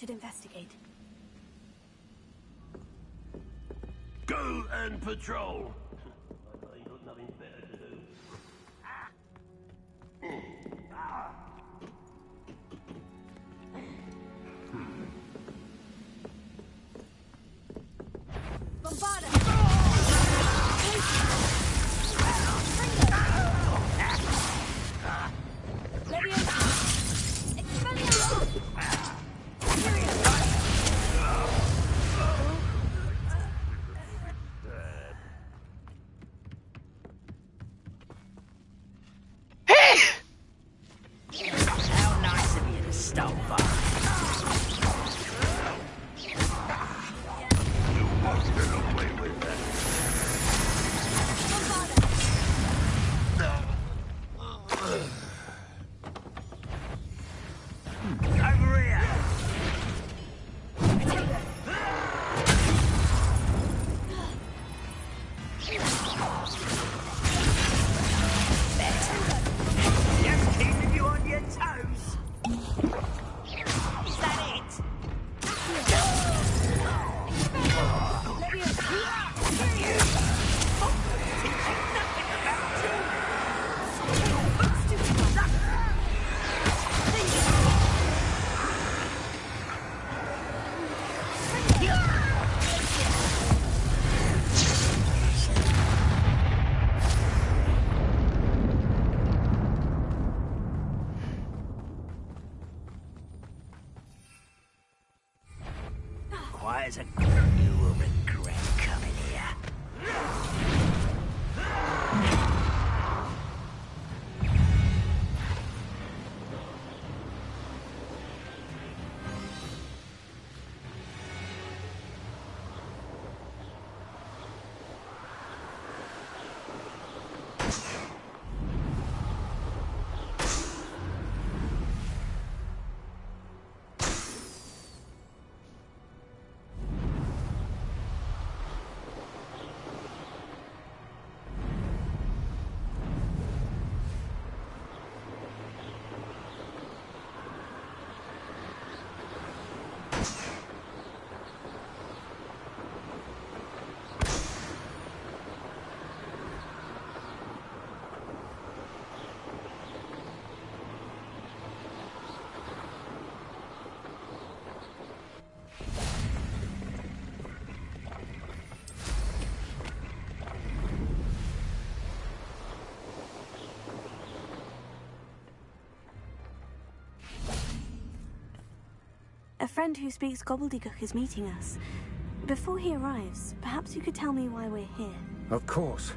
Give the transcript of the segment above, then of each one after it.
should investigate. Go and patrol. I ain't got nothing better to do. How nice of you to stop by. You must get away with that. Over here. Just keeping you on your toes. Is that it? Quiet as a... You will regret coming here. A friend who speaks gobbledygook is meeting us. Before he arrives, perhaps you could tell me why we're here. Of course.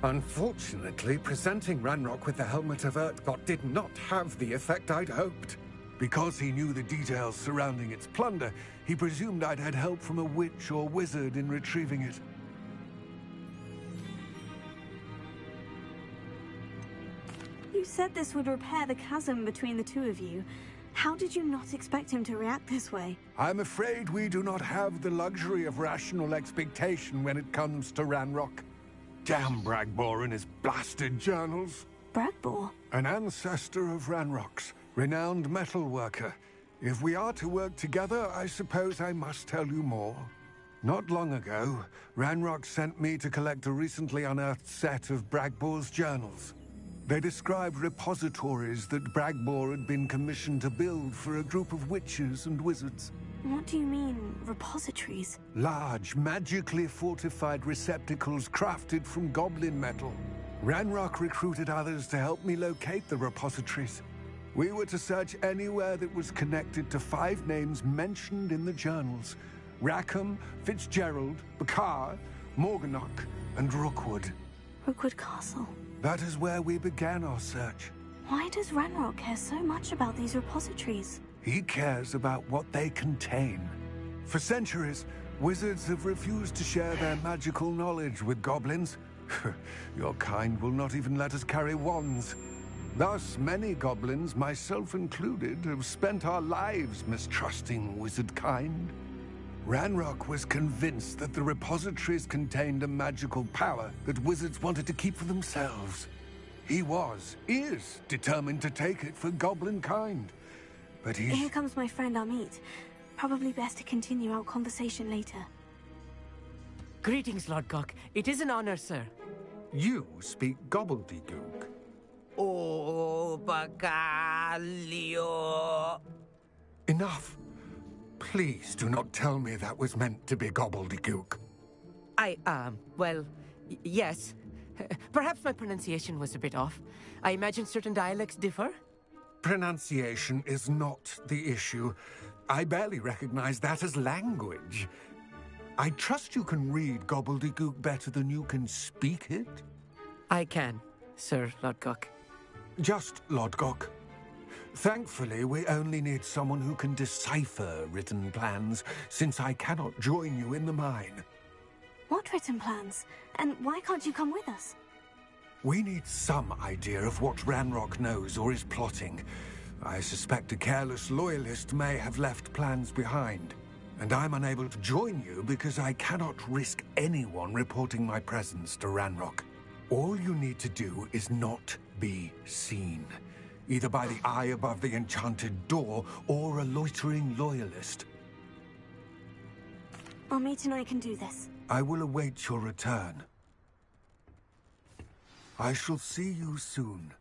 Unfortunately, presenting Ranrock with the Helmet of Urtkot did not have the effect I'd hoped. Because he knew the details surrounding its plunder, he presumed I'd had help from a witch or wizard in retrieving it. You said this would repair the chasm between the two of you. How did you not expect him to react this way? I'm afraid we do not have the luxury of rational expectation when it comes to Ranrock. Damn Bragbor and his blasted journals. Bragbor? An ancestor of Ranrock's, renowned metal worker. If we are to work together, I suppose I must tell you more. Not long ago, Ranrock sent me to collect a recently unearthed set of Bragbor's journals. They described repositories that Bragbor had been commissioned to build for a group of witches and wizards. What do you mean, repositories? Large, magically fortified receptacles crafted from goblin metal. Ranrock recruited others to help me locate the repositories. We were to search anywhere that was connected to 5 names mentioned in the journals: Rackham, Fitzgerald, Bakar, Morganach, and Rookwood. Rookwood Castle. That is where we began our search. Why does Ranrock care so much about these repositories? He cares about what they contain. For centuries, wizards have refused to share their magical knowledge with goblins. Your kind will not even let us carry wands. Thus, many goblins, myself included, have spent our lives mistrusting wizard kind. Ranrock was convinced that the repositories contained a magical power that wizards wanted to keep for themselves. He is determined to take it for goblin kind. But Here comes my friend Amit. probably best to continue our conversation later. Greetings, Lord Gok. It is an honor, sir. You speak gobbledygook. Oh, Bacalio. Enough. Please do not tell me that was meant to be gobbledygook. Well, yes. Perhaps my pronunciation was a bit off. I imagine certain dialects differ? Pronunciation is not the issue. I barely recognize that as language. I trust you can read gobbledygook better than you can speak it? I can, Sir Lord Gok. Just Lord Gok. Thankfully, we only need someone who can decipher written plans, since I cannot join you in the mine. What written plans? And why can't you come with us? We need some idea of what Ranrock knows or is plotting. I suspect a careless loyalist may have left plans behind. And I'm unable to join you because I cannot risk anyone reporting my presence to Ranrock. All you need to do is not be seen, either by the eye above the enchanted door or a loitering loyalist. Amit and I can do this. I will await your return. I shall see you soon.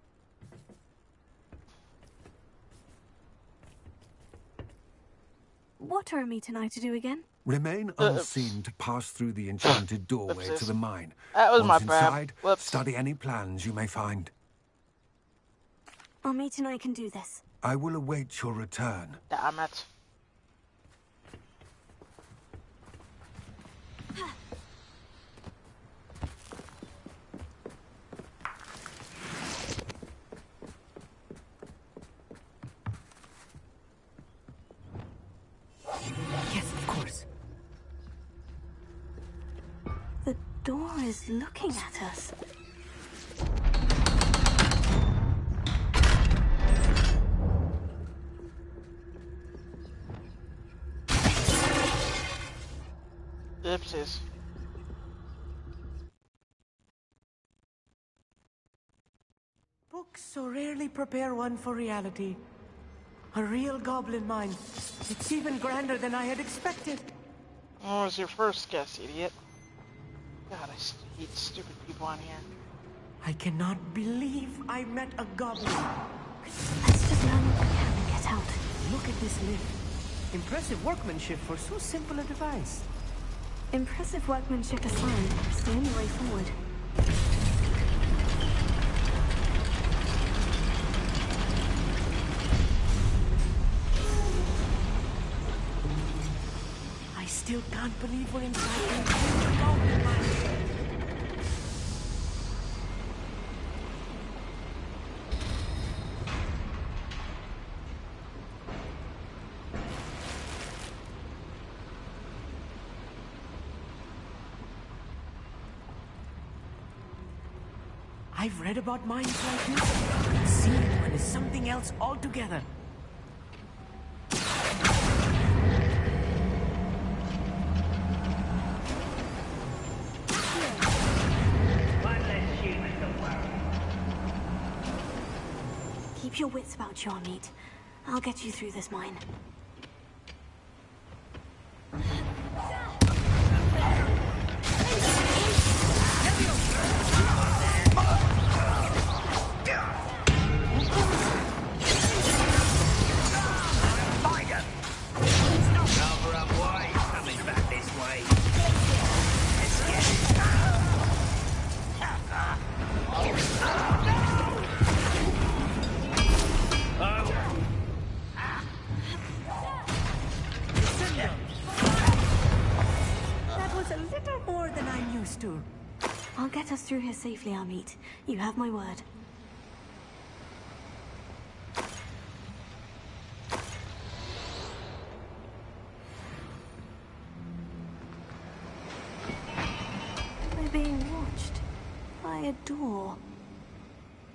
What are Amit and I to do again? Remain unseen to pass through the enchanted doorway to the mine. That was Once my bad. inside, Whoops. study any plans you may find. Amit and I can do this. I will await your return. Damn it. Yes, of course. The door is looking at us. Oopsies. Books so rarely prepare one for reality. A real goblin mine. It's even grander than I had expected. What was your first guess, idiot? God, I hate stupid people on here. I cannot believe I met a goblin. Let's just learn what we can and get out. Look at this lift. Impressive workmanship for so simple a device. Impressive workmanship aside, it's the only way forward. I still can't believe we're inside a real goblin mine. I've read about mines like this. Seeing one is something else altogether. One less human to worry. Keep your wits about you, Amit. I'll get you through this mine. Cover up wide coming back this way. Let's get it. That was a little more than I'm used to. I'll get us through here safely, Amit. You have my word. We're being watched by a door.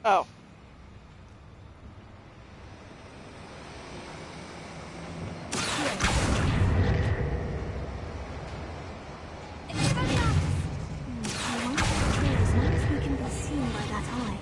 Oh. I won't get through as long as we can be seen by that eye.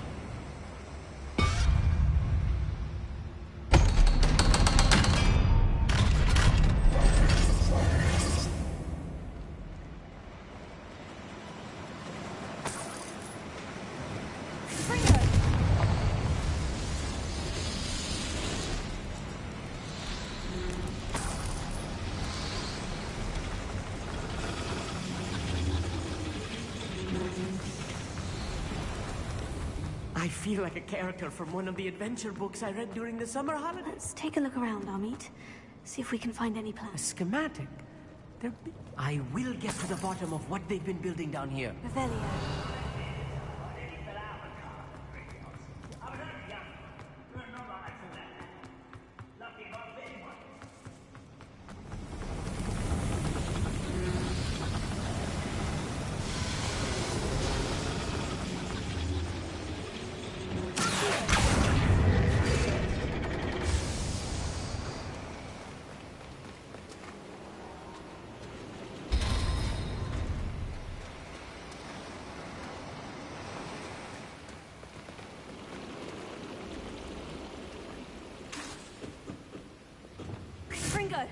I feel like a character from one of the adventure books I read during the summer holidays. Let's take a look around, Amit. See if we can find any A plans. schematic? I will get to the bottom of what they've been building down here. Revelio. Ringo!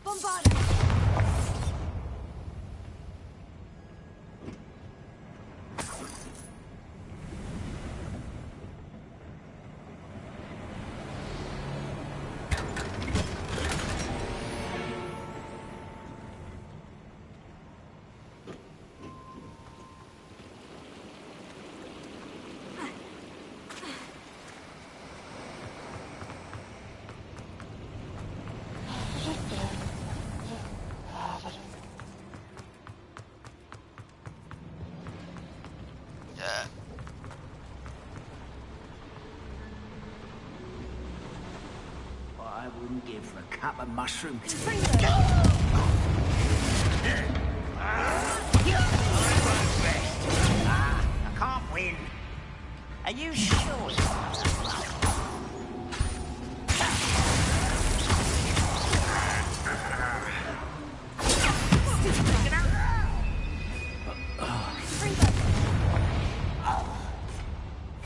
Bombard! I wouldn't give for a cup of mushroom tea. I can't win. Are you sure?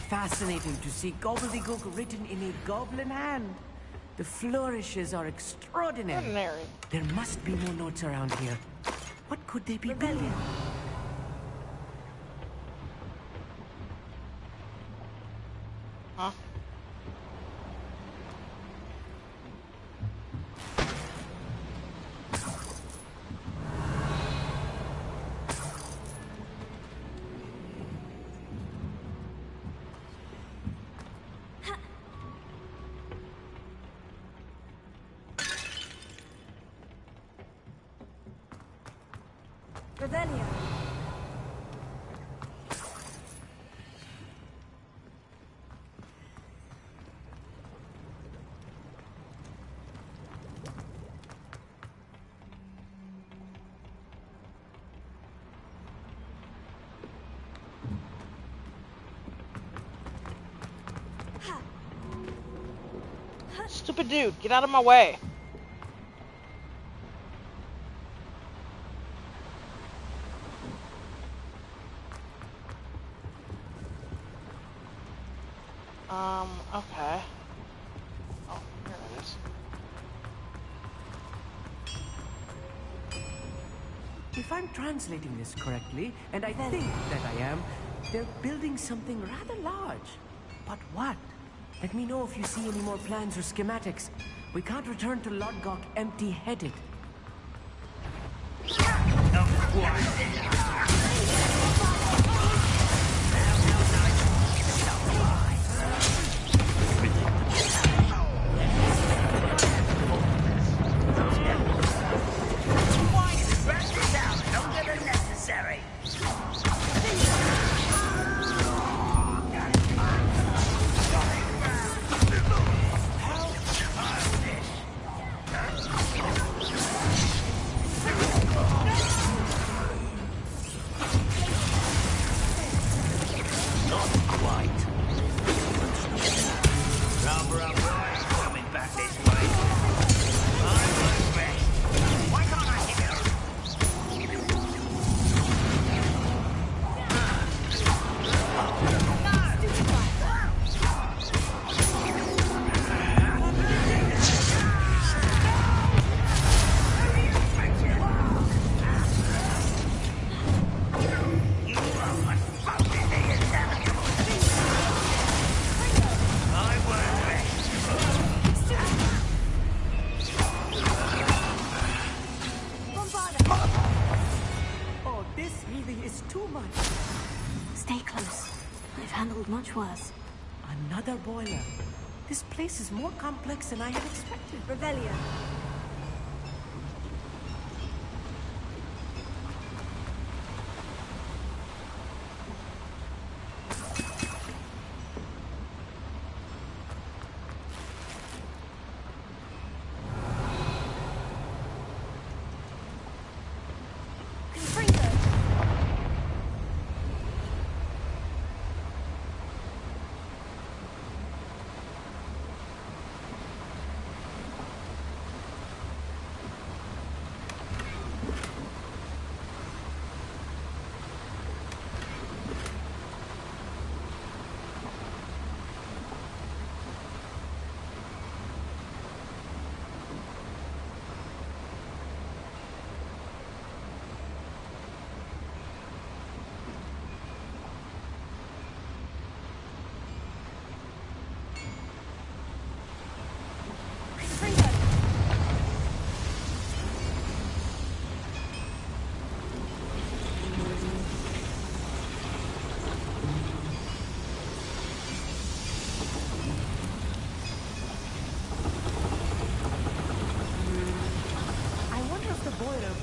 Fascinating to see gobbledygook written in a goblin hand. The flourishes are extraordinary. Ordinary. There must be more notes around here. What could they be building? Huh? Revelio. Stupid dude, get out of my way. Okay. Oh, here it is. If I'm translating this correctly, and I think that I am, they're building something rather large. But what? Let me know if you see any more plans or schematics. We can't return to Lodgok empty-headed. breathing is too much. Stay close. I've handled much worse. Another boiler. This place is more complex than I had expected. Revelio.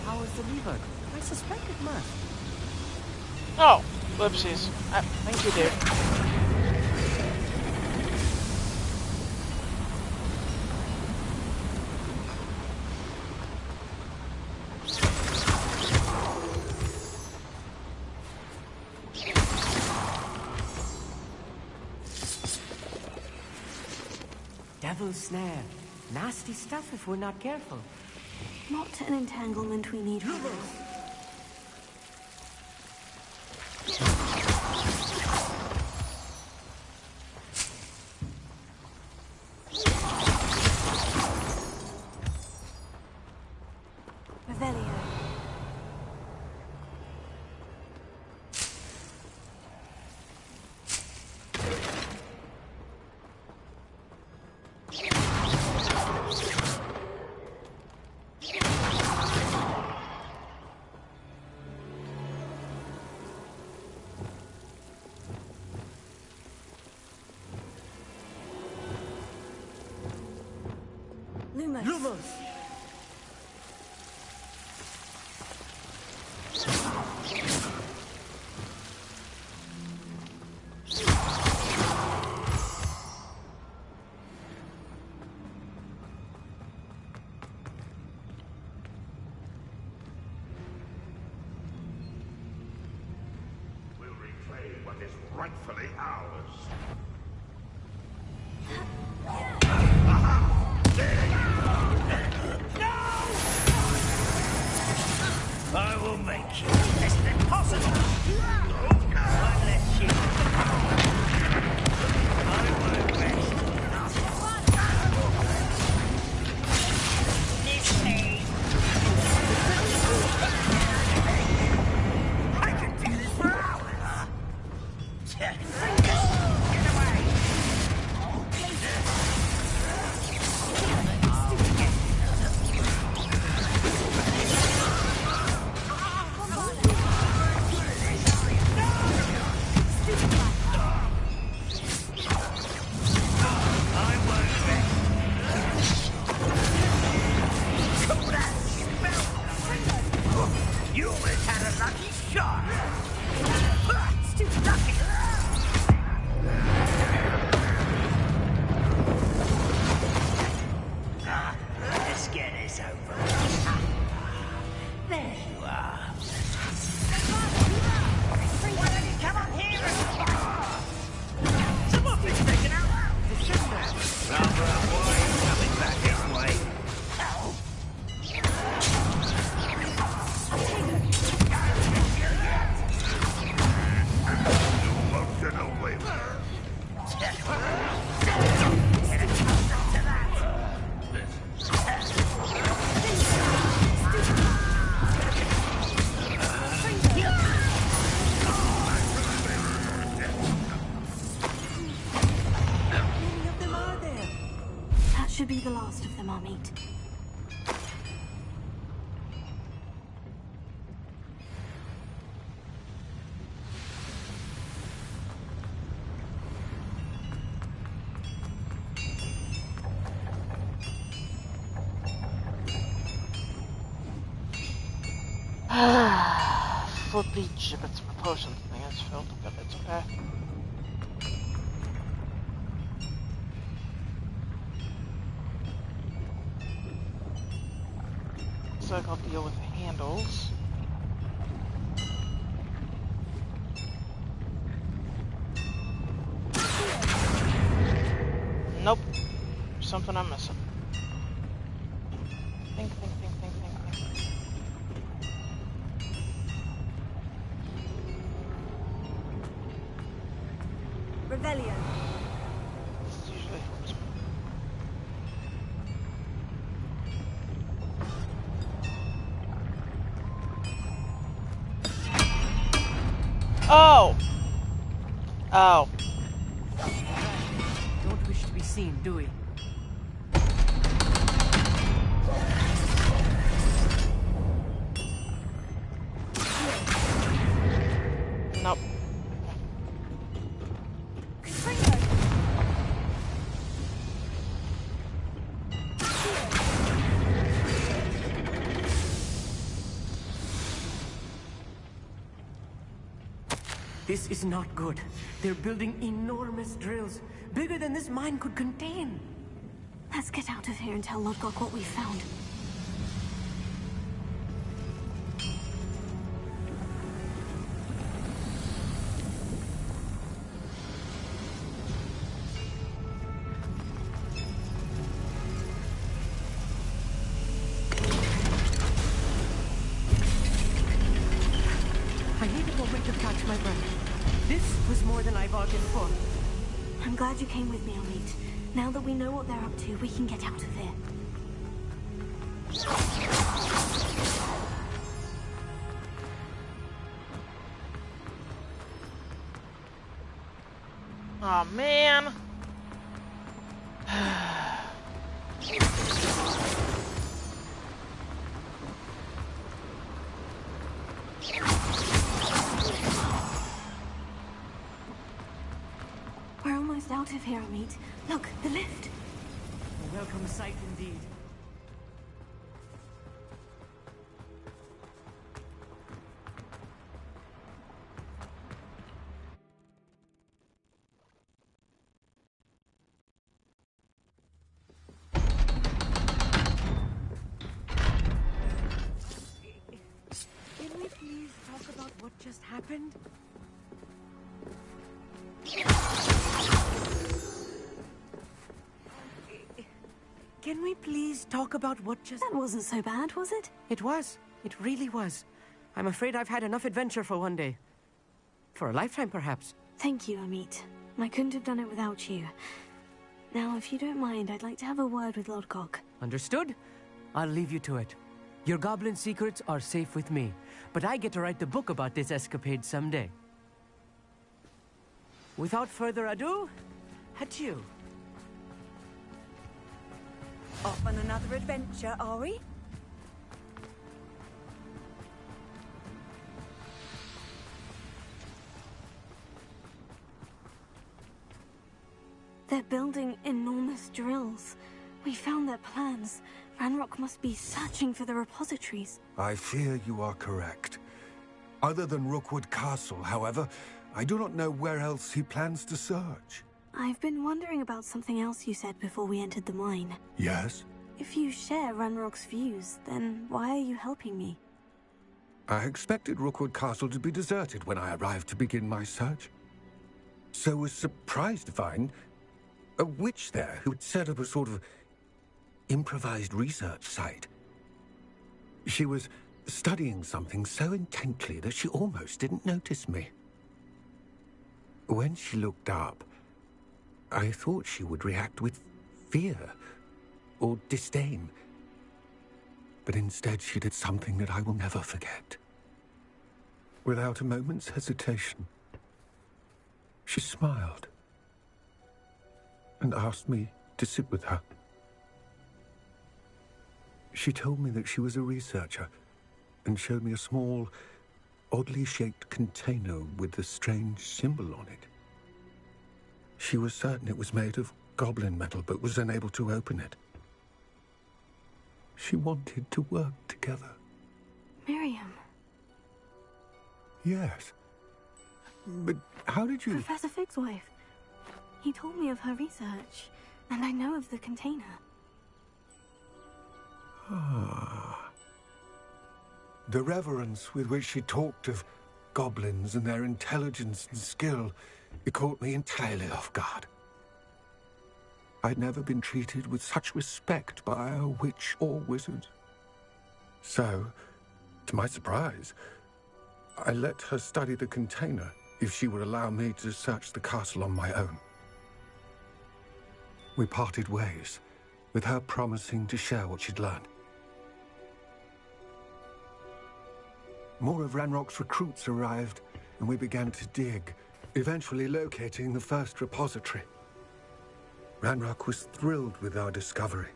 powers the lever. I suspect it must. Oh, whoopsies. Thank you, dude. Devil's snare. Nasty stuff if we're not careful. Not an entanglement we need right now. Lumos! We'll reclaim what is rightfully ours. I will make you less than possible. One less ship. I won't rest. This way. I can do this for hours. Get away. You almost had a lucky shot! Stupid lucky! Let's get this over. There you are. Why don't you come up here and... Some of it's taken out! Rather a boy coming back this way. You won't get away with it. Flippy gibbets, my potion thing is filled, but it's okay. Looks like I'll deal with the handles. Nope. There's something I'm missing. Think. Revelio. This usually helps me. Oh! Oh. Don't wish to be seen, do we? Nope. This is not good. They're building enormous drills, bigger than this mine could contain. Let's get out of here and tell Lodgok what we found. I need a moment to catch my breath. This was more than I bargained for. I'm glad you came with me, Amit. Now that we know what they're up to, we can get out of here. Oh man. We're almost out of here, Amit. Look, the lift. A welcome sight indeed. Can we please talk about what just happened? Can we please talk about what just... That wasn't so bad, was it? It was. It really was. I'm afraid I've had enough adventure for one day. For a lifetime, perhaps. Thank you, Amit. I couldn't have done it without you. Now, if you don't mind, I'd like to have a word with Lodgok. Understood? I'll leave you to it. Your goblin secrets are safe with me, but I get to write the book about this escapade someday. Without further ado, adieu. Off on another adventure, are we? They're building enormous drills. We found their plans. Ranrock must be searching for the repositories. I fear you are correct. Other than Rookwood Castle, however, I do not know where else he plans to search. I've been wondering about something else you said before we entered the mine. Yes? If you share Ranrock's views, then why are you helping me? I expected Rookwood Castle to be deserted when I arrived to begin my search. So was surprised to find a witch there who had set up a sort of improvised research site. She was studying something so intently that she almost didn't notice me. When she looked up, I thought she would react with fear or disdain. But instead she did something that I will never forget. Without a moment's hesitation, she smiled and asked me to sit with her. She told me that she was a researcher and showed me a small, oddly shaped container with a strange symbol on it. She was certain it was made of goblin metal, but was unable to open it. She wanted to work together. Miriam. Yes. But how did you... Professor Fig's wife. He told me of her research, and I know of the container. Ah. The reverence with which she talked of goblins and their intelligence and skill, it caught me entirely off guard. I'd never been treated with such respect by a witch or wizard. So, to my surprise, I let her study the container if she would allow me to search the castle on my own. We parted ways, with her promising to share what she'd learned. More of Ranrock's recruits arrived, and we began to dig, eventually locating the first repository. Ranrock was thrilled with our discovery,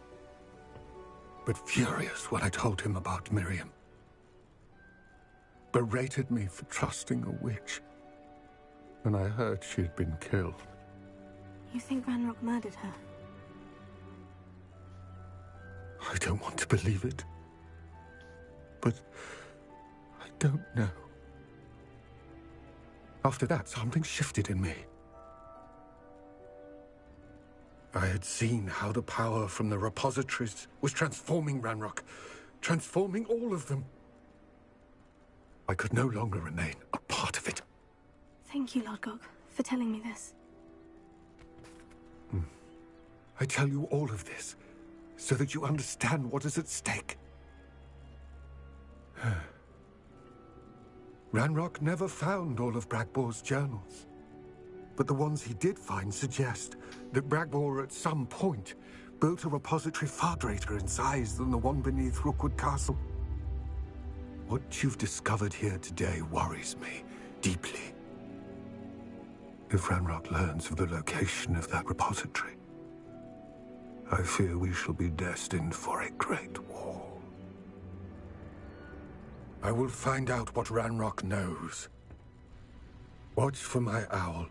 but furious when I told him about Miriam. Berated me for trusting a witch when I heard she had been killed. You think Ranrock murdered her? I don't want to believe it, but I don't know. After that, something shifted in me. I had seen how the power from the repositories was transforming Ranrock, transforming all of them. I could no longer remain a part of it. Thank you, Lord Gog, for telling me this. I tell you all of this so that you understand what is at stake. Ranrock never found all of Bragbor's journals, but the ones he did find suggest that Bragbor at some point built a repository far greater in size than the one beneath Rookwood Castle. What you've discovered here today worries me deeply. If Ranrock learns of the location of that repository, I fear we shall be destined for a great war. I will find out what Ranrock knows. Watch for my owl.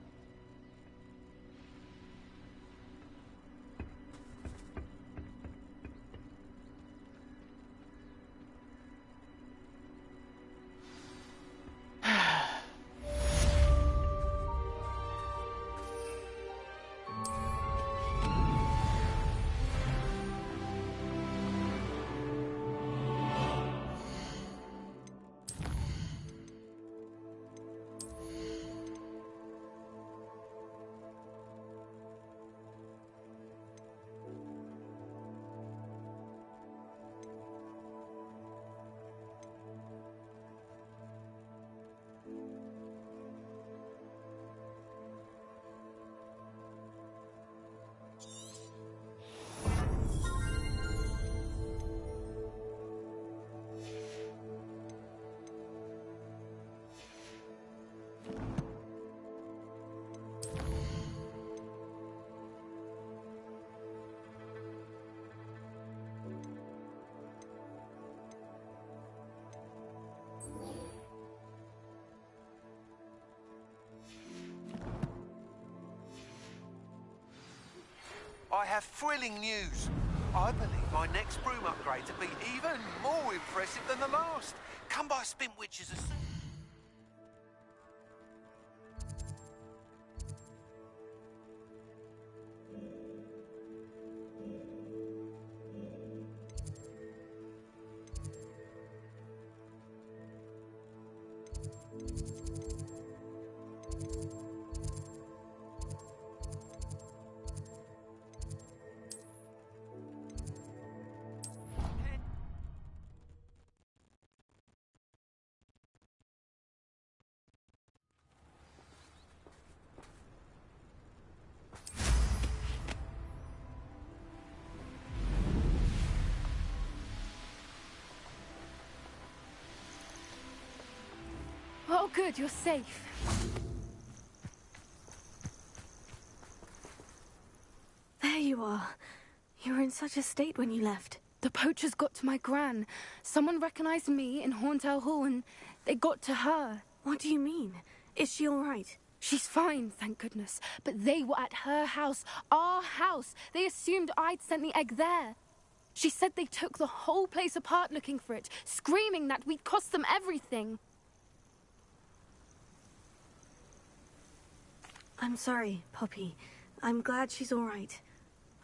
I have thrilling news. I believe my next broom upgrade to be even more impressive than the last. Come by Spinwitches as soon. Oh, good, you're safe. There you are. You were in such a state when you left. The poachers got to my gran. Someone recognized me in Horntail Hall and they got to her. What do you mean? Is she all right? She's fine, thank goodness. But they were at her house, our house. They assumed I'd sent the egg there. She said they took the whole place apart looking for it, screaming that we'd cost them everything. I'm sorry, Poppy. I'm glad she's all right.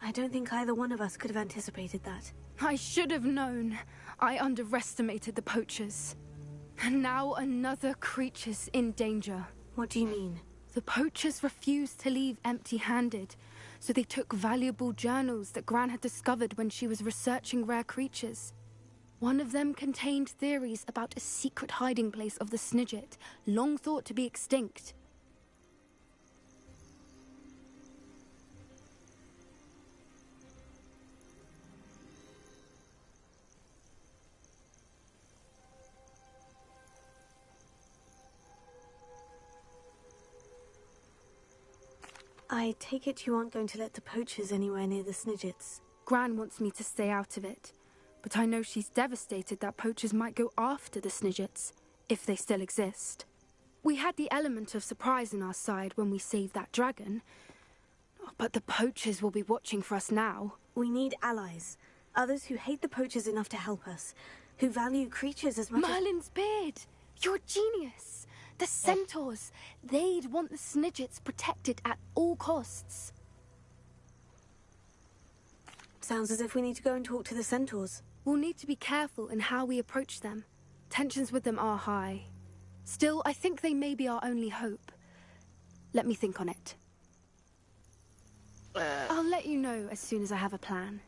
I don't think either one of us could have anticipated that. I should have known. I underestimated the poachers. And now another creature's in danger. What do you mean? The poachers refused to leave empty-handed, so they took valuable journals that Gran had discovered when she was researching rare creatures. One of them contained theories about a secret hiding place of the Snidget, long thought to be extinct. I take it you aren't going to let the poachers anywhere near the Snidgets. Gran wants me to stay out of it, but I know she's devastated that poachers might go after the Snidgets, if they still exist. We had the element of surprise on our side when we saved that dragon, but the poachers will be watching for us now. We need allies. Others who hate the poachers enough to help us, who value creatures as much Merlin's beard! You're a genius! The centaurs, they'd want the Snidgets protected at all costs. Sounds as if we need to go and talk to the centaurs. We'll need to be careful in how we approach them. Tensions with them are high. Still, I think they may be our only hope. Let me think on it. I'll let you know as soon as I have a plan.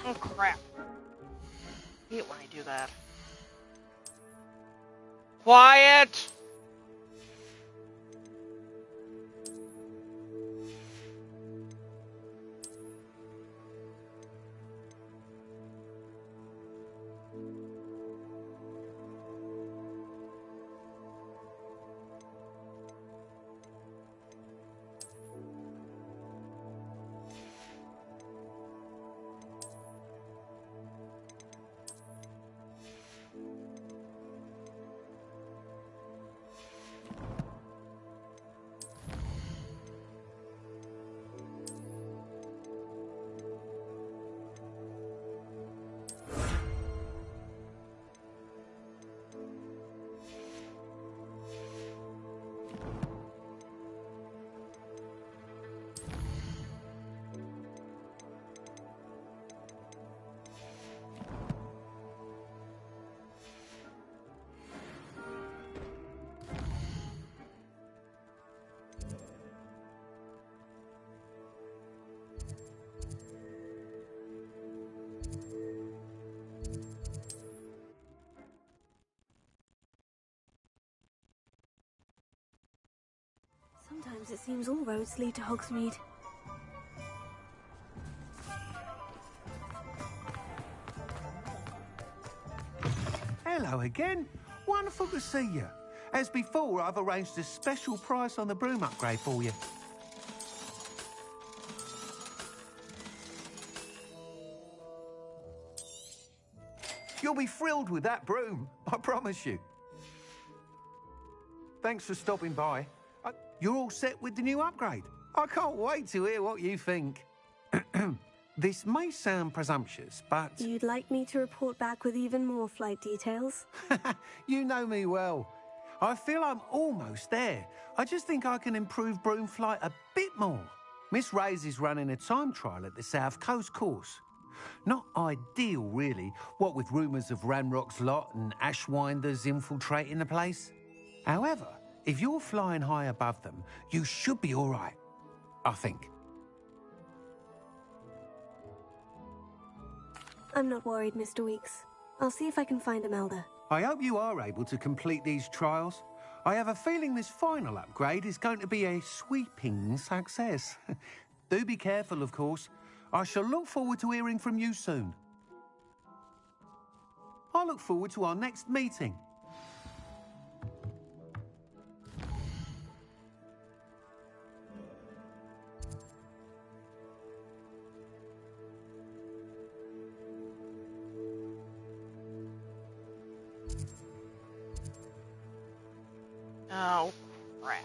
Oh crap. I hate when I do that. Quiet! Sometimes it seems all roads lead to Hogsmeade. Hello again. Wonderful to see you. As before, I've arranged a special price on the broom upgrade for you. You'll be thrilled with that broom, I promise you. Thanks for stopping by. You're all set with the new upgrade. I can't wait to hear what you think. This may sound presumptuous, but... You'd like me to report back with even more flight details? You know me well. I feel I'm almost there. I just think I can improve broom flight a bit more. Miss Ray's is running a time trial at the South Coast course. Not ideal, really, what with rumours of Ranrock's lot and Ashwinders infiltrating the place. However, if you're flying high above them, you should be all right, I think. I'm not worried, Mr. Weeks. I'll see if I can find Imelda. I hope you are able to complete these trials. I have a feeling this final upgrade is going to be a sweeping success. Do be careful, of course. I shall look forward to hearing from you soon. I look forward to our next meeting. Oh, crap.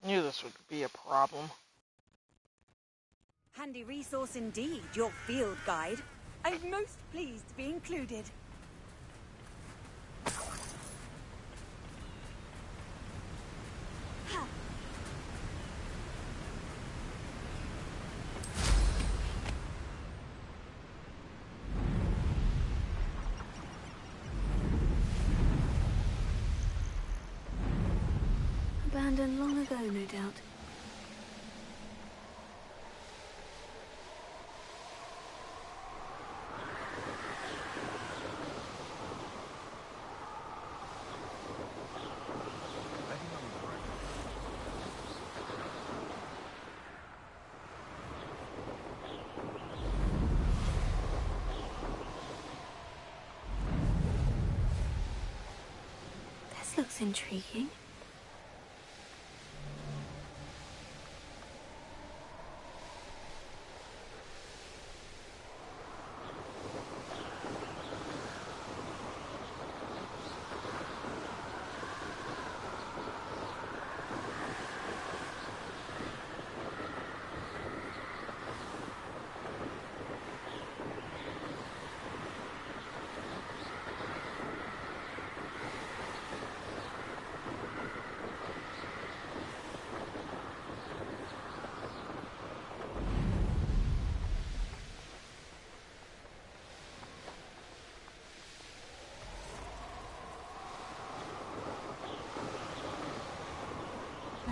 Knew this would be a problem. Handy resource indeed, your field guide. I'm most pleased to be included. Abandoned long ago, no doubt. This looks intriguing.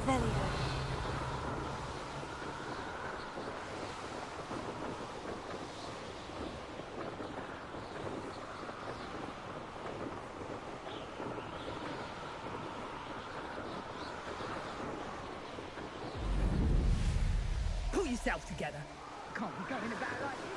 Revelio. Pull yourself together. Can't be going about like this.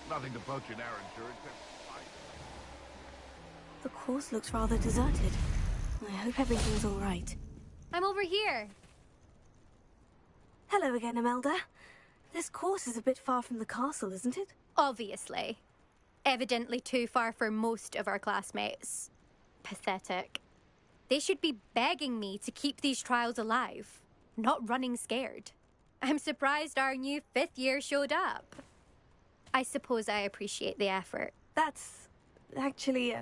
Nothing to poach in Arranger except fight. The course looks rather deserted. I hope everything's all right. I'm over here. Hello again, Imelda. This course is a bit far from the castle, isn't it? Obviously. Evidently too far for most of our classmates. Pathetic. They should be begging me to keep these trials alive, not running scared. I'm surprised our new 5th year showed up. I suppose I appreciate the effort. That's actually,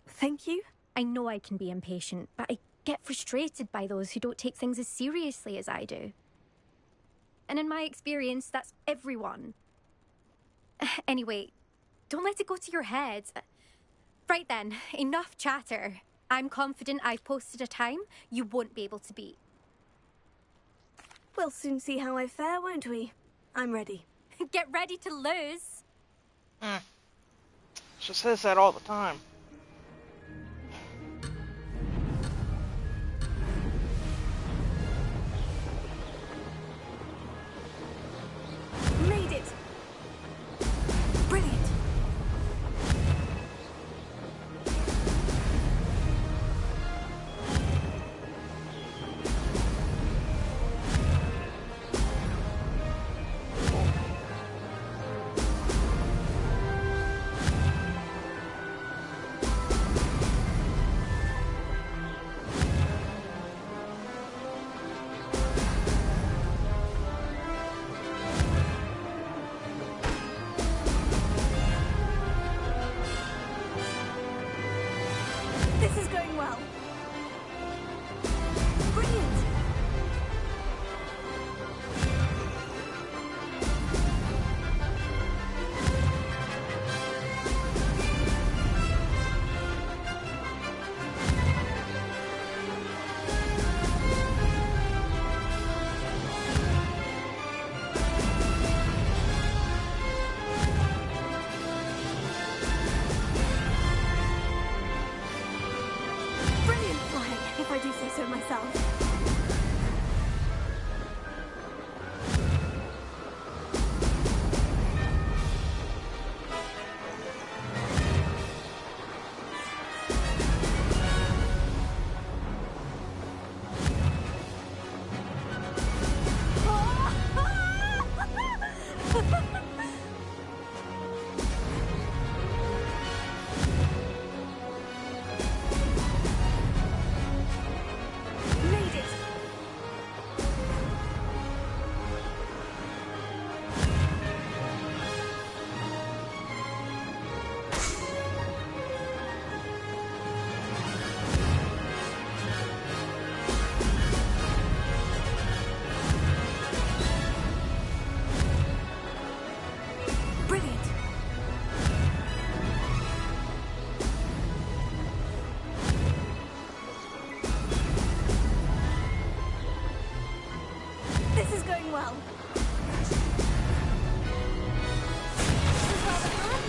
thank you. I know I can be impatient, but I get frustrated by those who don't take things as seriously as I do. And in my experience, that's everyone. Anyway, Don't let it go to your head. Right then, enough chatter. I'm confident I've posted a time you won't be able to beat. We'll soon see how I fare, won't we? I'm ready. Get ready to lose. She says that all the time. Made it! Brilliant! This is going well. Brilliant! Brilliant flying, if I do say so myself. Made it! Brilliant! This is going well. This is rather fun.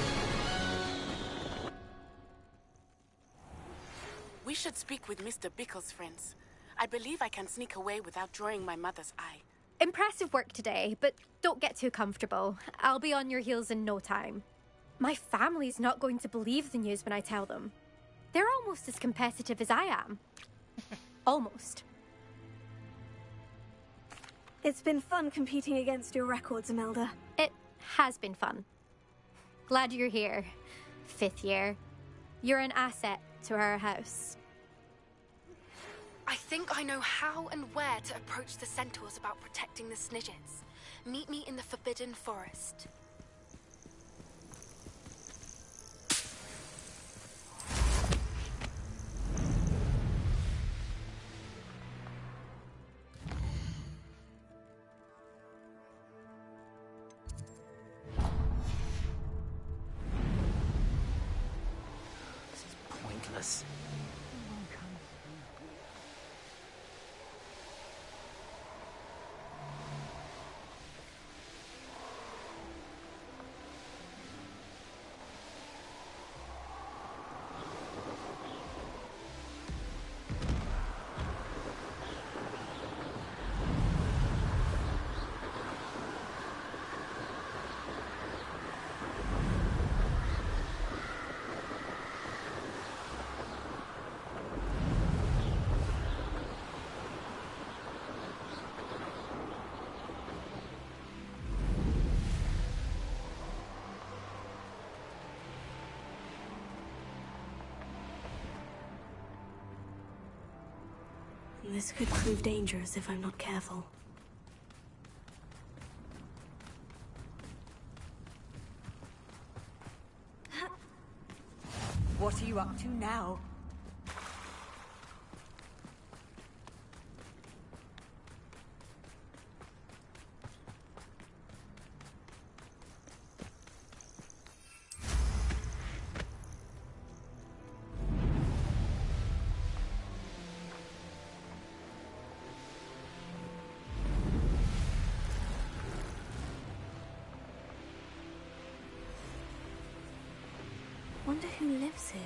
We should speak with Mr. Bickle's friends. I believe I can sneak away without drawing my mother's eye. Impressive work today, but don't get too comfortable. I'll be on your heels in no time. My family's not going to believe the news when I tell them. They're almost as competitive as I am. Almost. It's been fun competing against your records, Imelda. It has been fun. Glad you're here. 5th year. You're an asset to our house. I think I know how and where to approach the centaurs about protecting the Snidgets. Meet me in the Forbidden Forest. This is pointless. This could prove dangerous if I'm not careful. What are you up to now? wonder who lives here.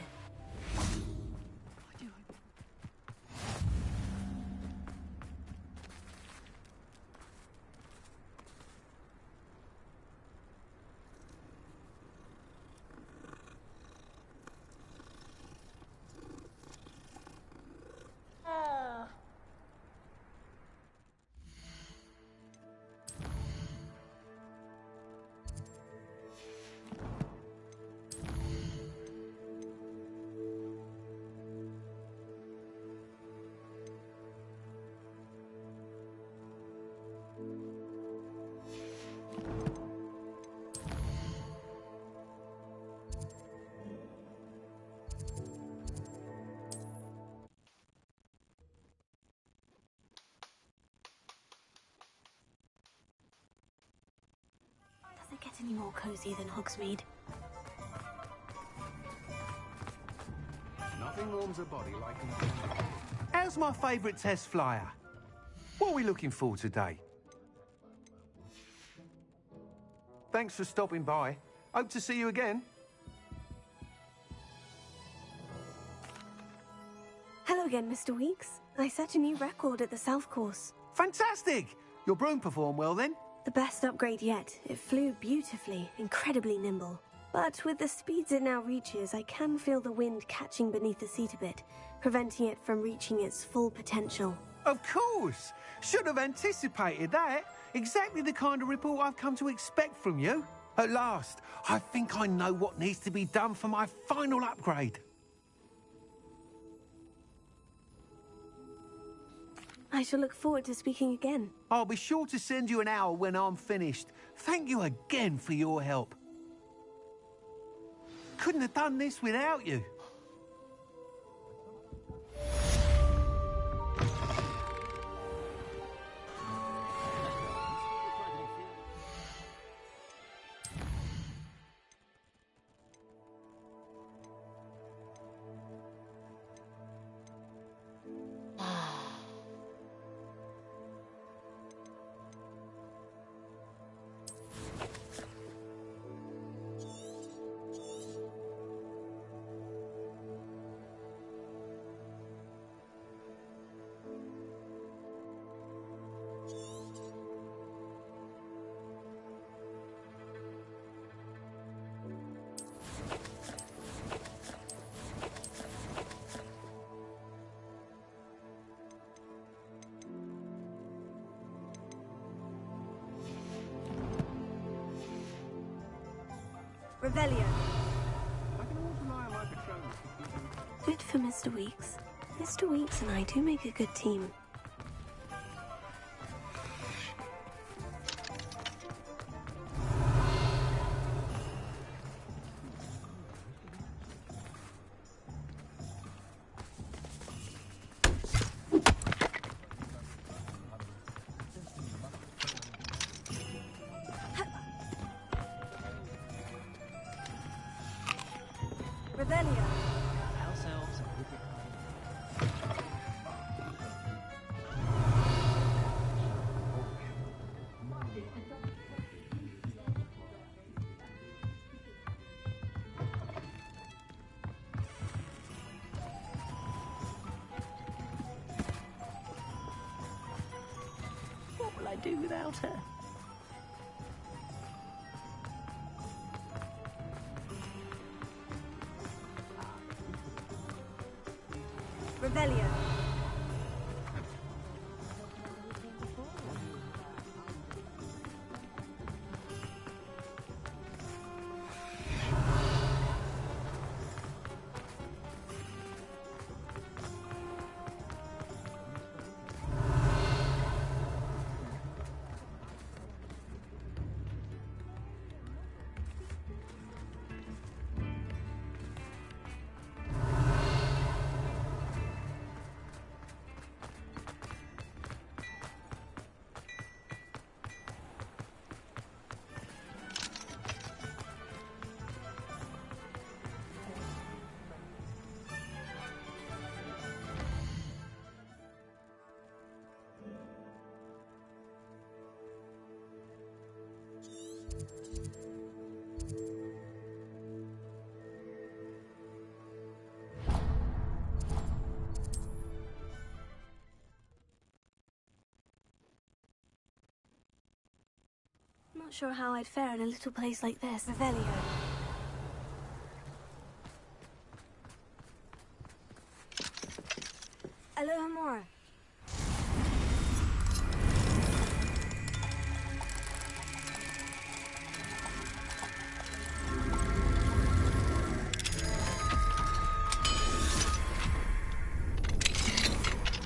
Does it get any more cozy than Hogsmeade? Nothing warms a body like a... How's my favourite test flyer? What are we looking for today? Thanks for stopping by. Hope to see you again. Hello again, Mr. Weeks. I set a new record at the South Course. Fantastic! Your broom performed well then? The best upgrade yet. It flew beautifully, incredibly nimble. But with the speeds it now reaches, I can feel the wind catching beneath the seat a bit, preventing it from reaching its full potential. Of course! Should have anticipated that. Exactly the kind of report I've come to expect from you. At last, I think I know what needs to be done for my final upgrade. I shall look forward to speaking again. I'll be sure to send you an hour when I'm finished. Thank you again for your help. Couldn't have done this without you. Revelio. Good for Mr. Weeks. Mr. Weeks and I do make a good team. Revelio. Ourselves a wicked What will I do without her? Revelio. not sure how I'd fare in a little place like this. Revelio. Alohomora.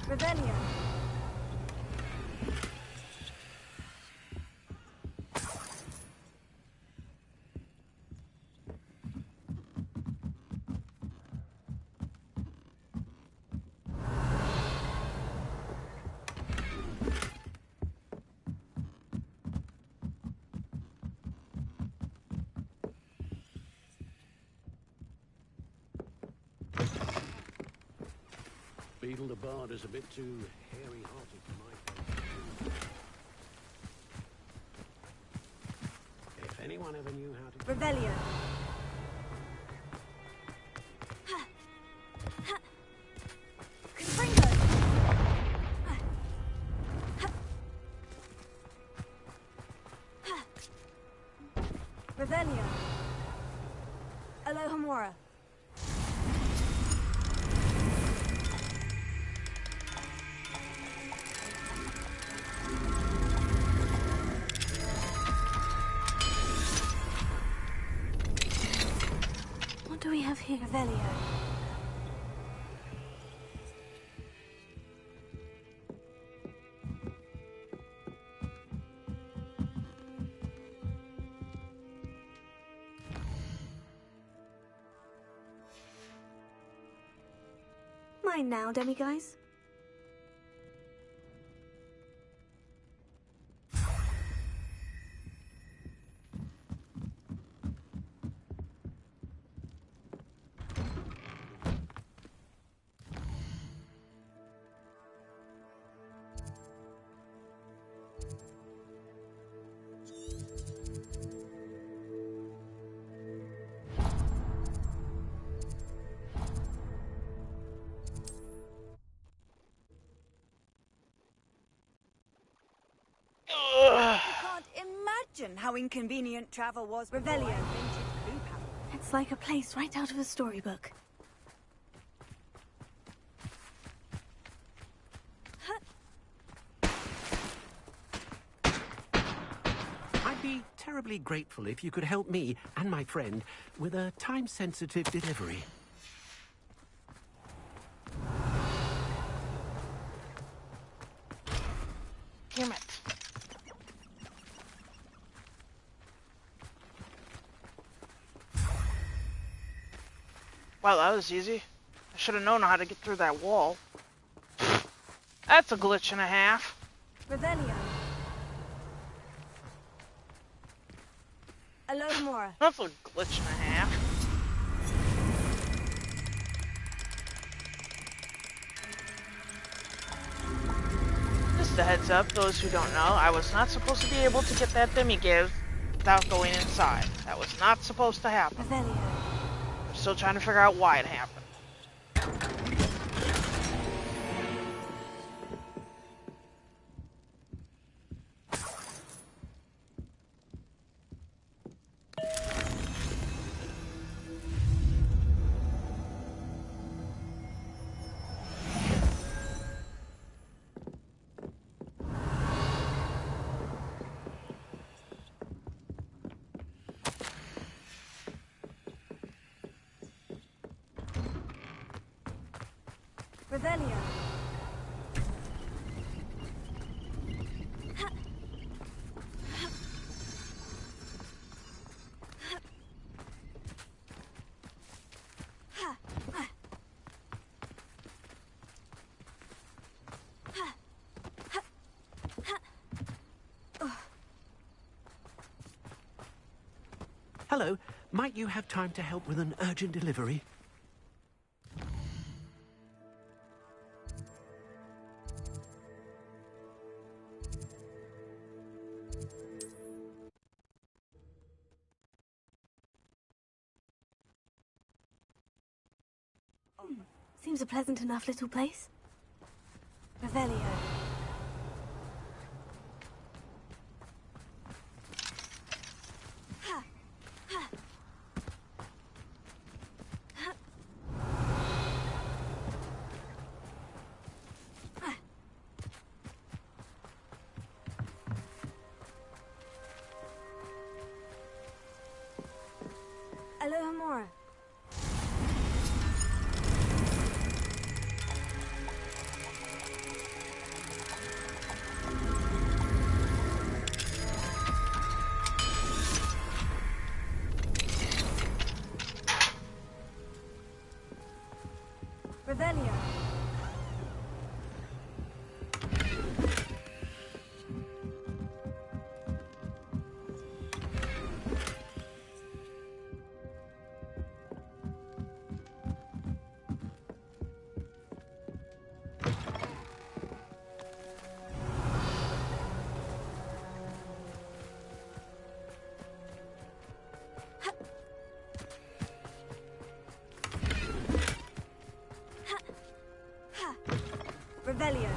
Revelio. Beetle the Bard is a bit too hairy-hearted for my taste. If anyone ever knew how to... Revelio. Confringo. Revelio. Alohomora. What do we have here? Revelio. Mine now, demiguise. I can't imagine how inconvenient travel was before I Revelio. invented clue power. It's like a place right out of a storybook. I'd be terribly grateful if you could help me and my friend with a time-sensitive delivery. Damn it. Wow, that was easy. I should have known how to get through that wall. That's a glitch and a half. Revelio. Alohomora. That's a glitch and a half. Just a heads up, those who don't know, I was not supposed to be able to get that demi-give without going inside. That was not supposed to happen. Revelio. I'm still trying to figure out why it happened. Revelio. Hello, might you have time to help with an urgent delivery? Seems a pleasant enough little place. Revelio. Revelio. Revelio.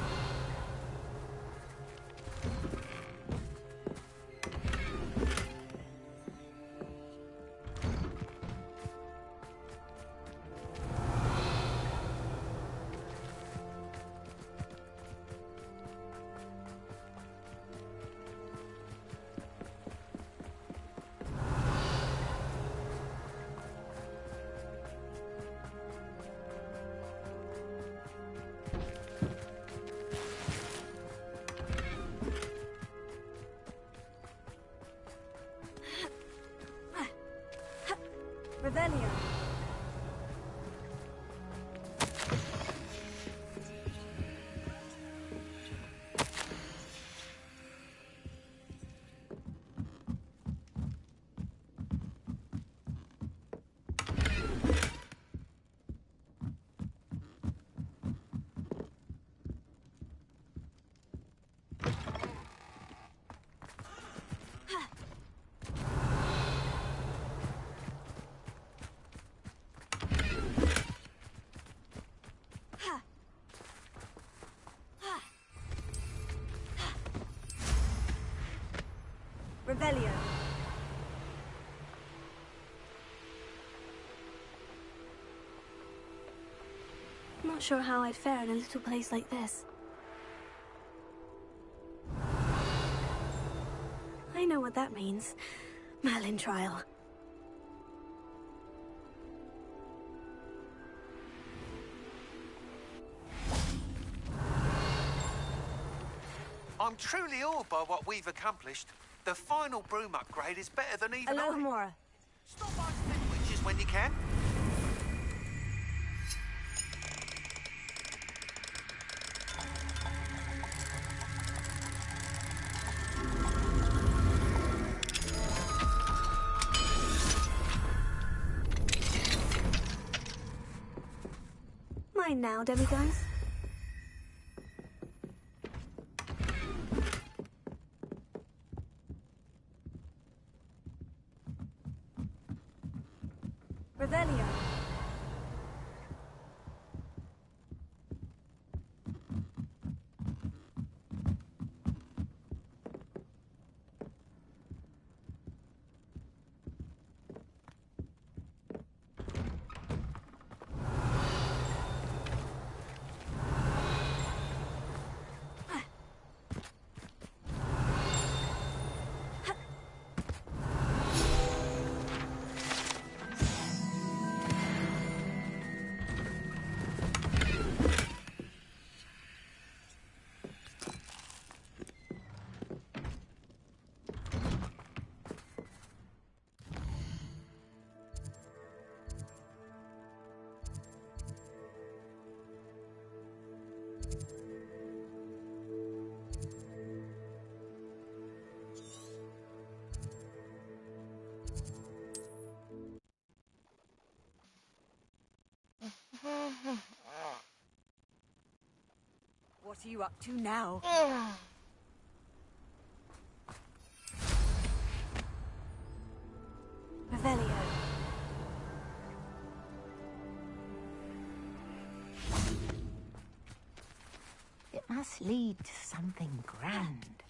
Revelio. Revelio. Not sure how I'd fare in a little place like this. I know what that means. Merlin trial. I'm truly awed by what we've accomplished. The final broom upgrade is better than even Alohomora. Stop by sandwiches when you can. Mine now, demiguns. Revelio. What are you up to now? Revelio. It must lead to something grand.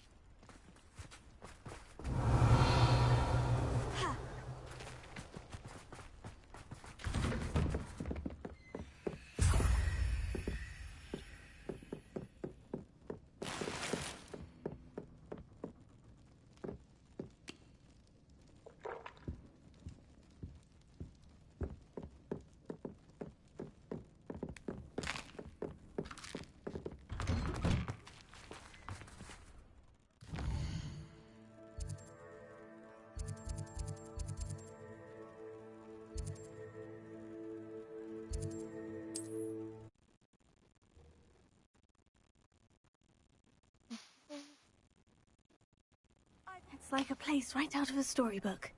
looks like a place right out of a storybook.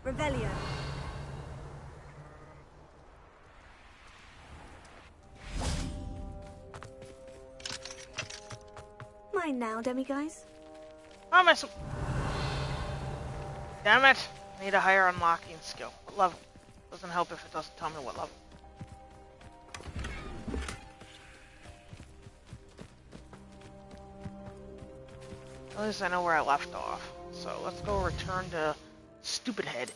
Revelio. Mine now, demiguise. Oh, my... Damn it. I need a higher unlocking skill. What level? Doesn't help if it doesn't tell me what level. At least I know where I left off. So let's go return to Stupid Head.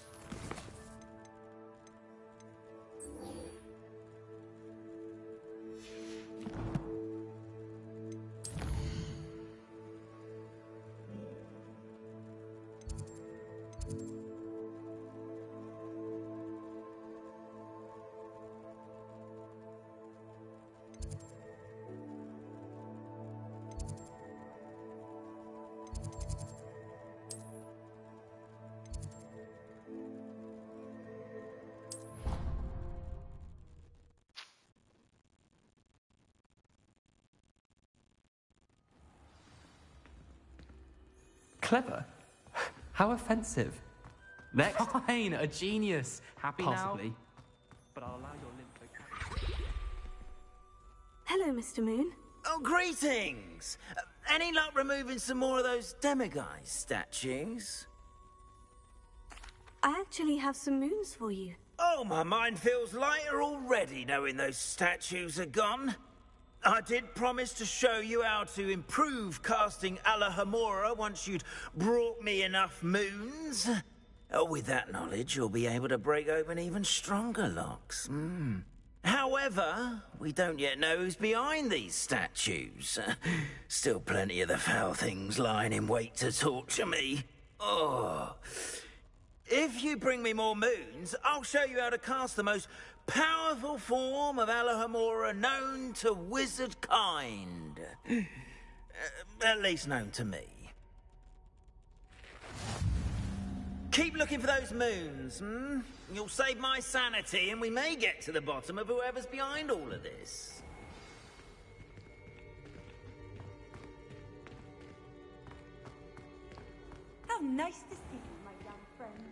Clever? How offensive. Next. Fine, a genius. Happy Possibly. now? But I'll allow your lympho. Hello, Mr. Moon. Oh, greetings! Any luck removing some more of those demiguise statues? I actually have some moons for you. Oh, my mind feels lighter already knowing those statues are gone. I did promise to show you how to improve casting Alahamora once you'd brought me enough moons. With that knowledge, you'll be able to break open even stronger locks. However, we don't yet know who's behind these statues. Still plenty of the foul things lying in wait to torture me. Oh. If you bring me more moons, I'll show you how to cast the most powerful form of Alahamora known to wizard kind. At least known to me. Keep looking for those moons, You'll save my sanity and we may get to the bottom of whoever's behind all of this. How nice to see you, my young friend.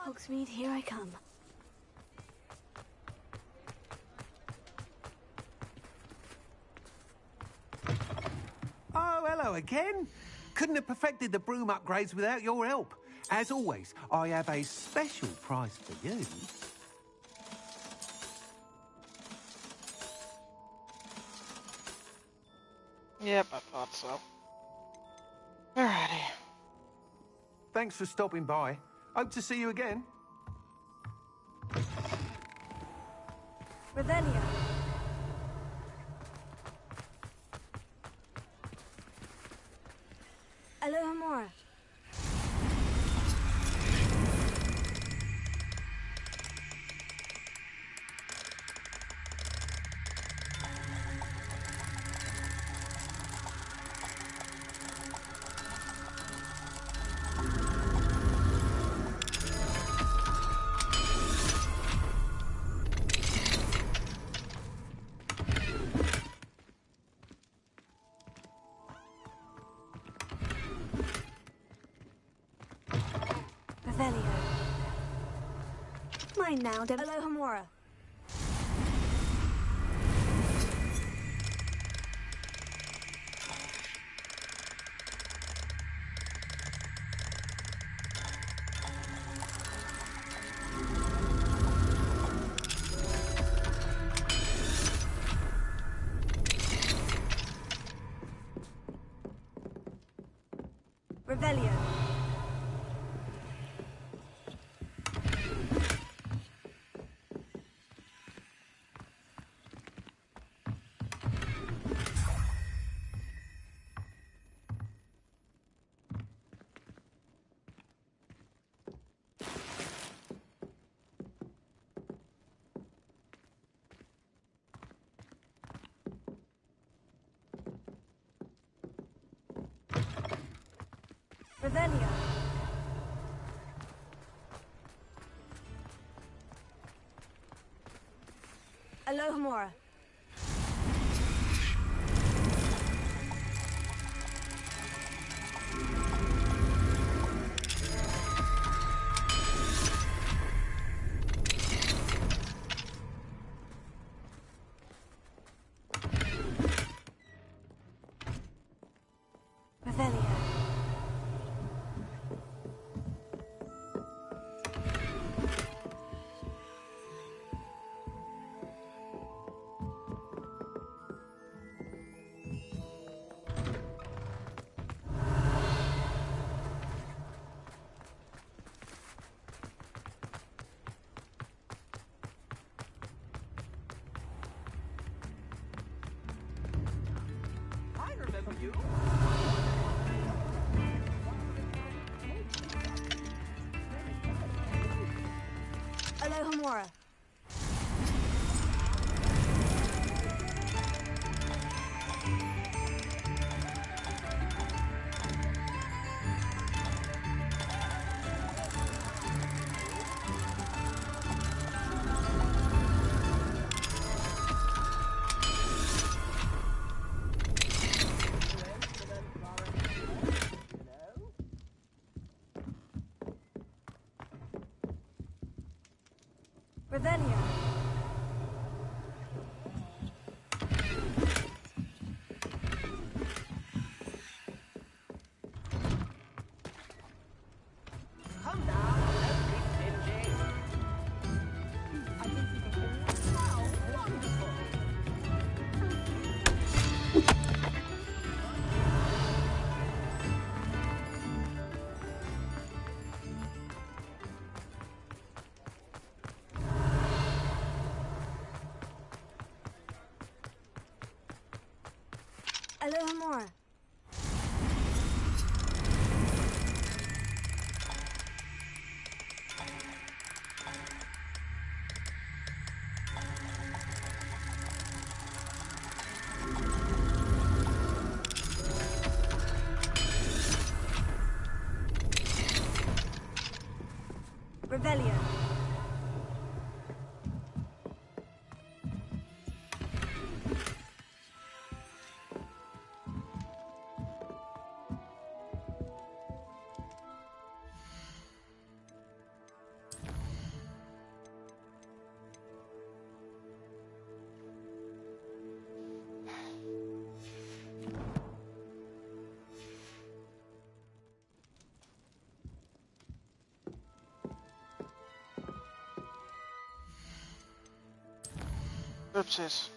Hogsmeade, here I come. Oh, hello again. Couldn't have perfected the broom upgrades without your help. As always, I have a special prize for you. Yep, I thought so. Alrighty. Thanks for stopping by. Hope to see you again. Revelio. Alahamora. Revelio. Mine now, Alohomora. Revelio. Revelio. Alohomora. Revelio. I remember you. Alohomora. Revelio. Come now, let's be stingy. How wonderful. Alohomora. Revelio. Oopsies.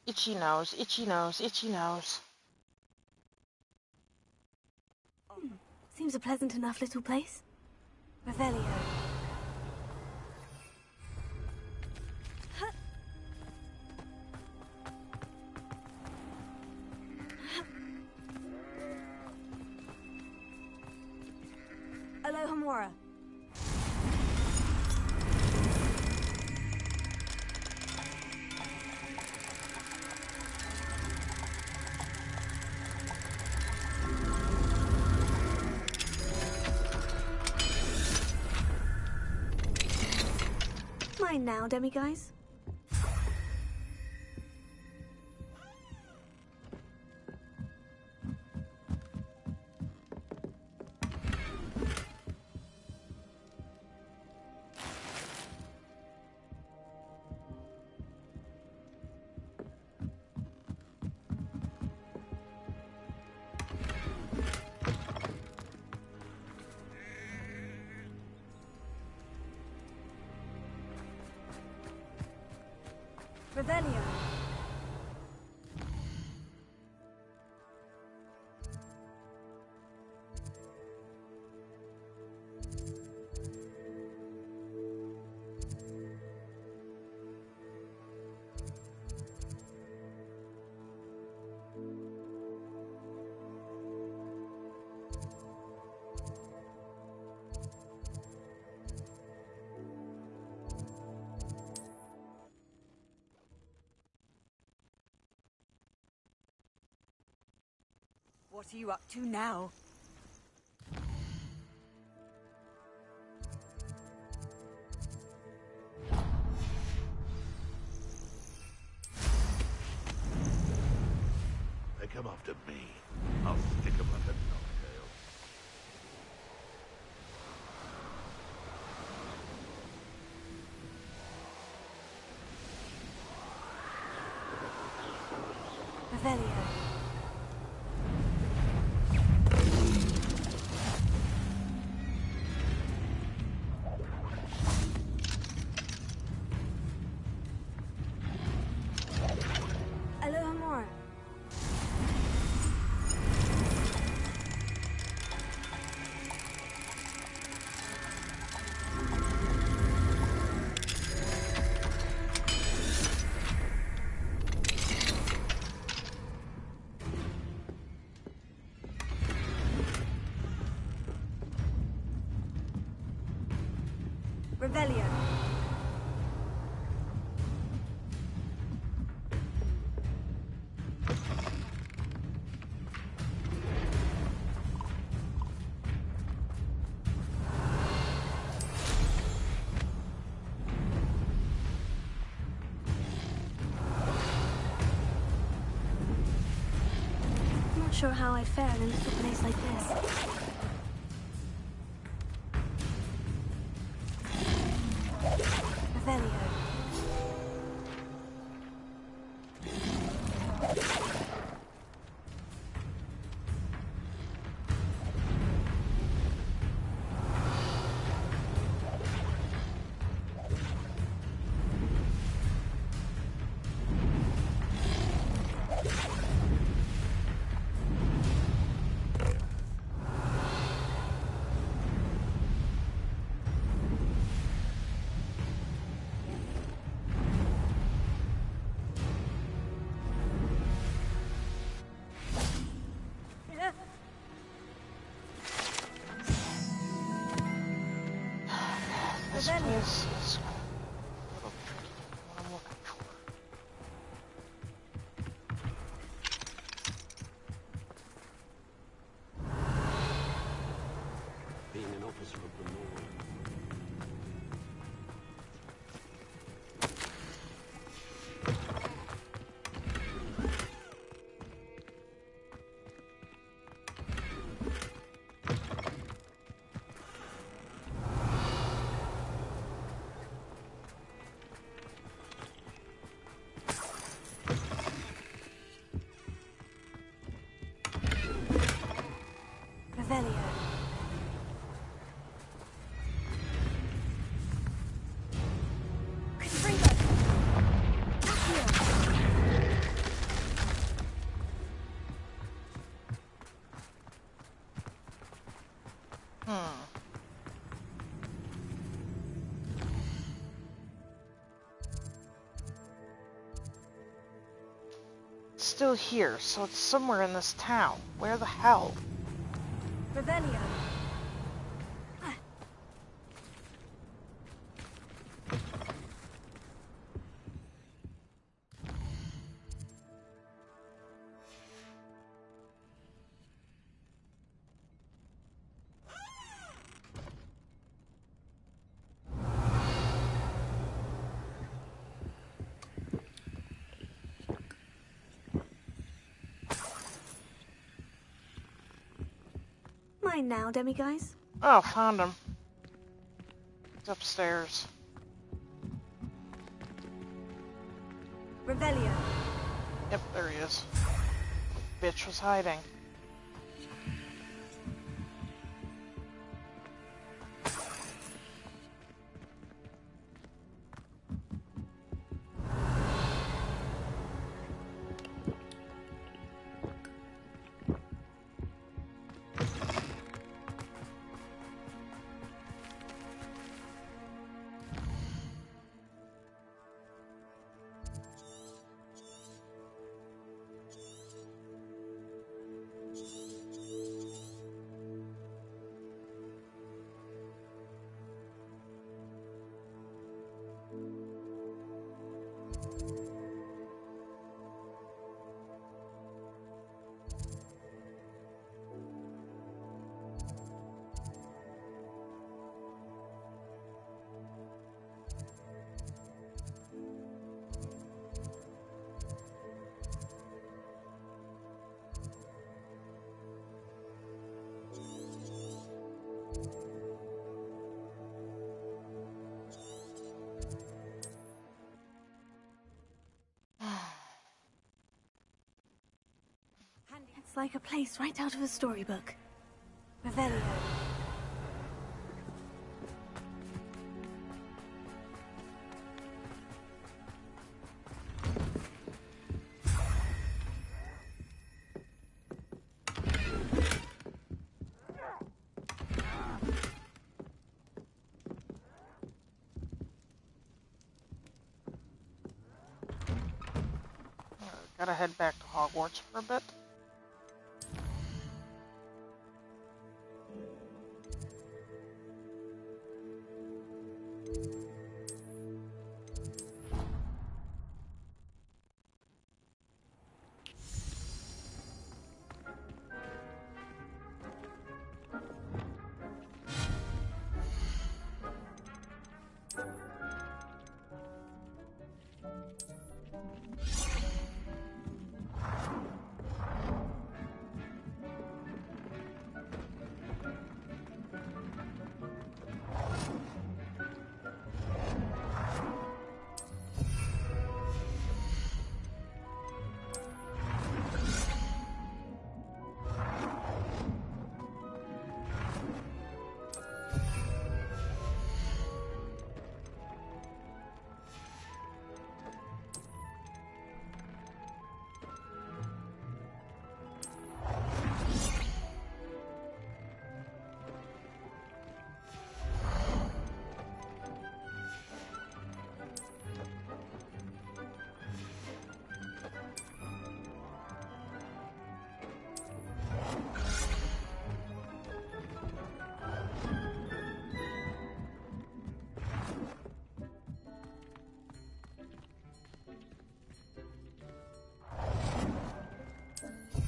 Itchy nose, itchy nose, itchy nose. Seems a pleasant enough little place. Revelio. Alohomora. mind now, demiguys? Revelio. What are you up to now? They come after me. I'll stick 'em like a knocktail. Revelio. Alohomora. Revelio. I'm not sure how I'd fare in a little place like this. Revelio. This place is a little tricky. What I'm looking for. Being an officer of the law. Revelio. It's still here, so it's somewhere in this town. Where the hell? Revelio. mine now, demiguys. Oh, found him. He's upstairs. Revelio. Yep, there he is. Bitch was hiding. It's like a place right out of a storybook. Revelio. Gotta head back to Hogwarts for a bit.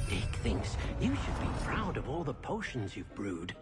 Dick thinks you should be proud of all the potions you've brewed.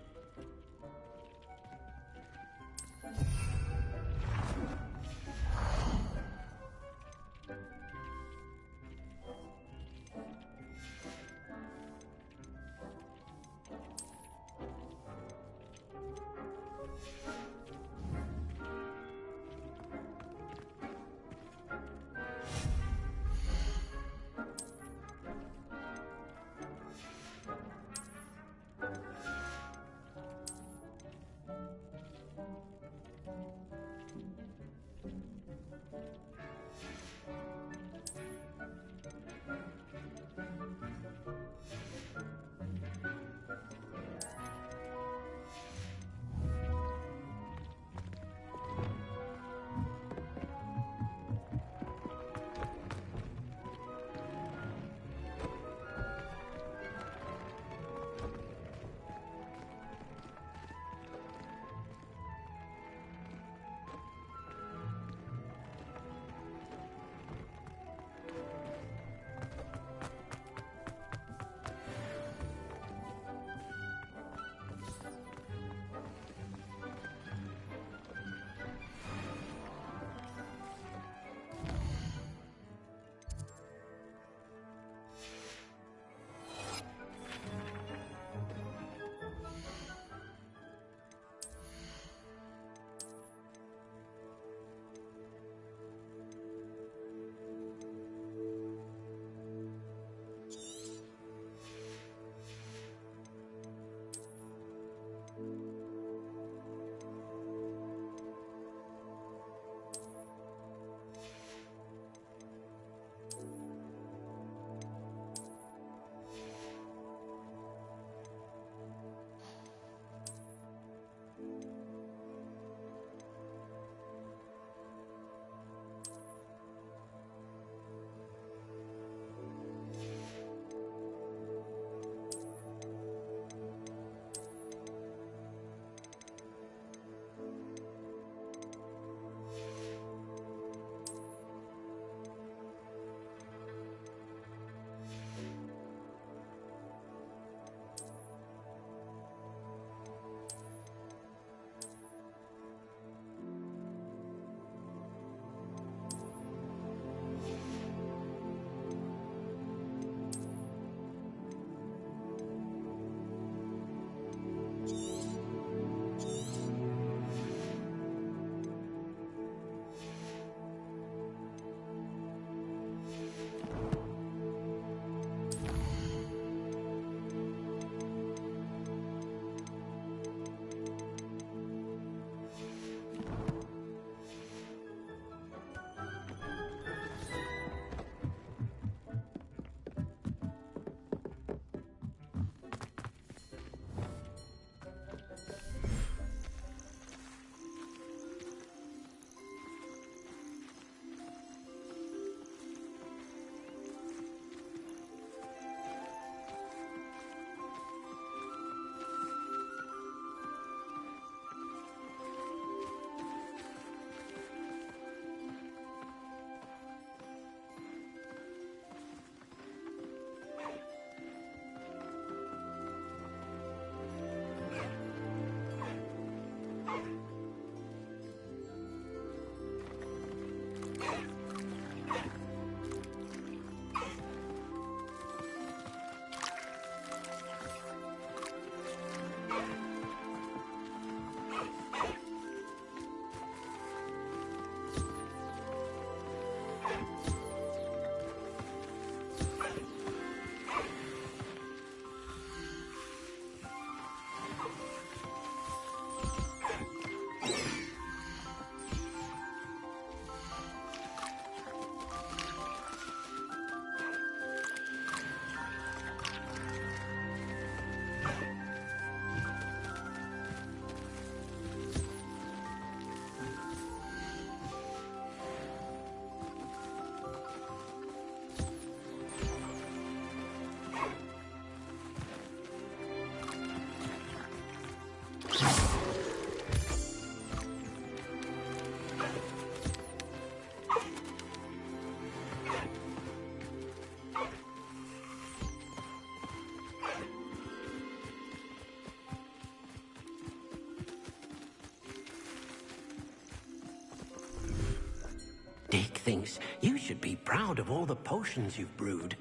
Dick thinks you should be proud of all the potions you've brewed.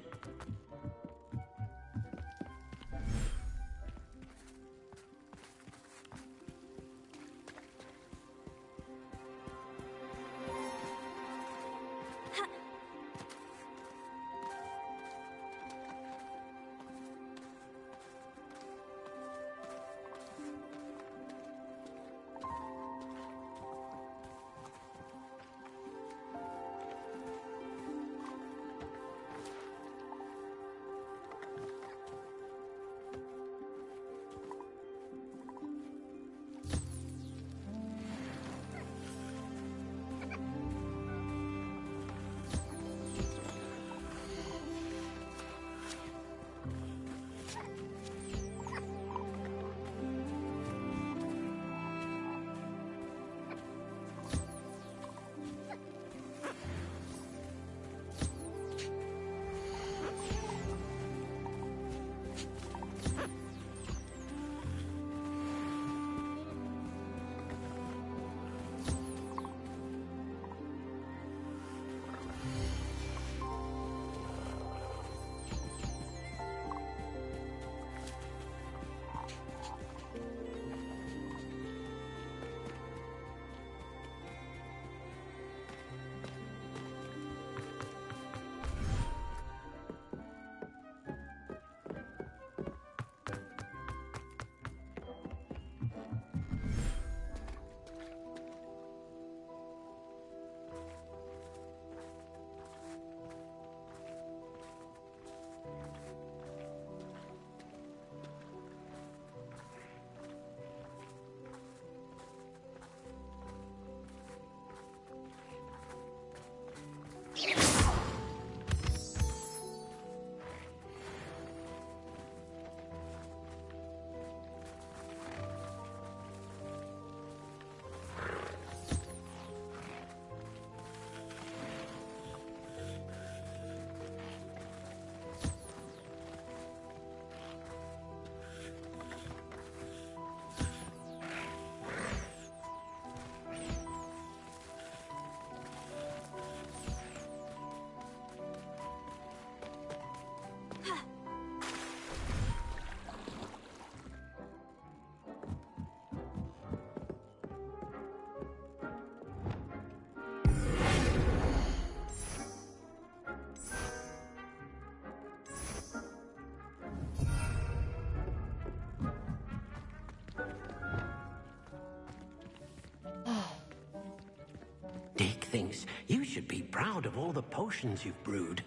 Dick thinks you should be proud of all the potions you've brewed.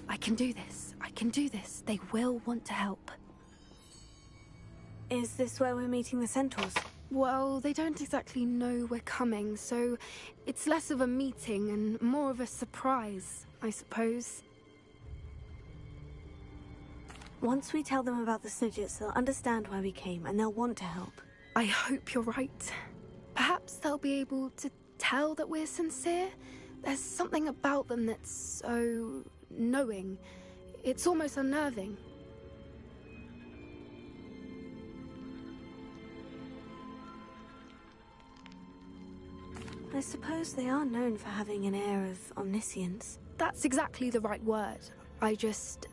I can do this. I can do this. They will want to help. Is this where we're meeting the centaurs? Well, they don't exactly know we're coming, so it's less of a meeting and more of a surprise, I suppose. Once we tell them about the Snidgets, they'll understand why we came and they'll want to help. I hope you're right. Perhaps they'll be able to tell that we're sincere. There's something about them that's so knowing. It's almost unnerving. I suppose they are known for having an air of omniscience. That's exactly the right word. I just...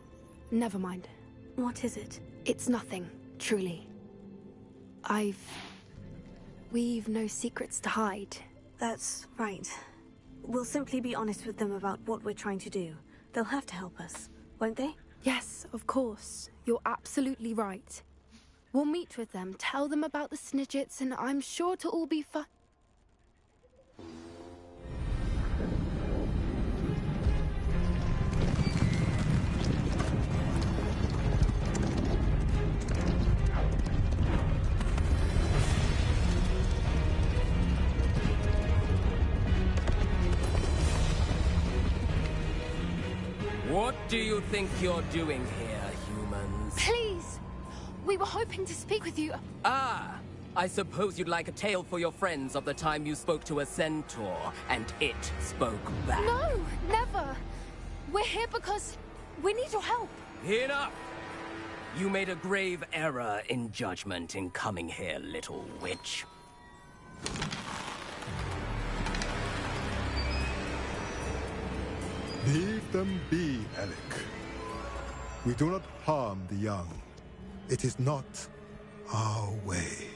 never mind. What is it? It's nothing, truly. We've no secrets to hide. That's right. We'll simply be honest with them about what we're trying to do. They'll have to help us, won't they? Yes, of course. You're absolutely right. We'll meet with them, tell them about the Snidgets, and I'm sure it'll all be fun. What do you think you're doing here, humans? Please! We were hoping to speak with you. Ah! I suppose you'd like a tale for your friends of the time you spoke to a centaur, and it spoke back. No, never! We're here because we need your help. Enough! You made a grave error in judgment in coming here, little witch. Leave them be, Alec. We do not harm the young. It is not our way.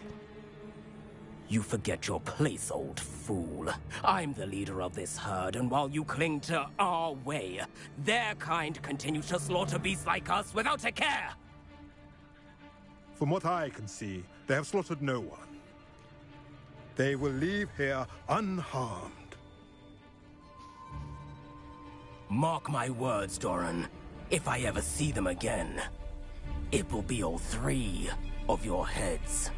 You forget your place, old fool. I'm the leader of this herd, and while you cling to our way, their kind continues to slaughter beasts like us without a care! From what I can see, they have slaughtered no one. They will leave here unharmed. Mark my words, Doran. If I ever see them again, it will be all 3 of your heads.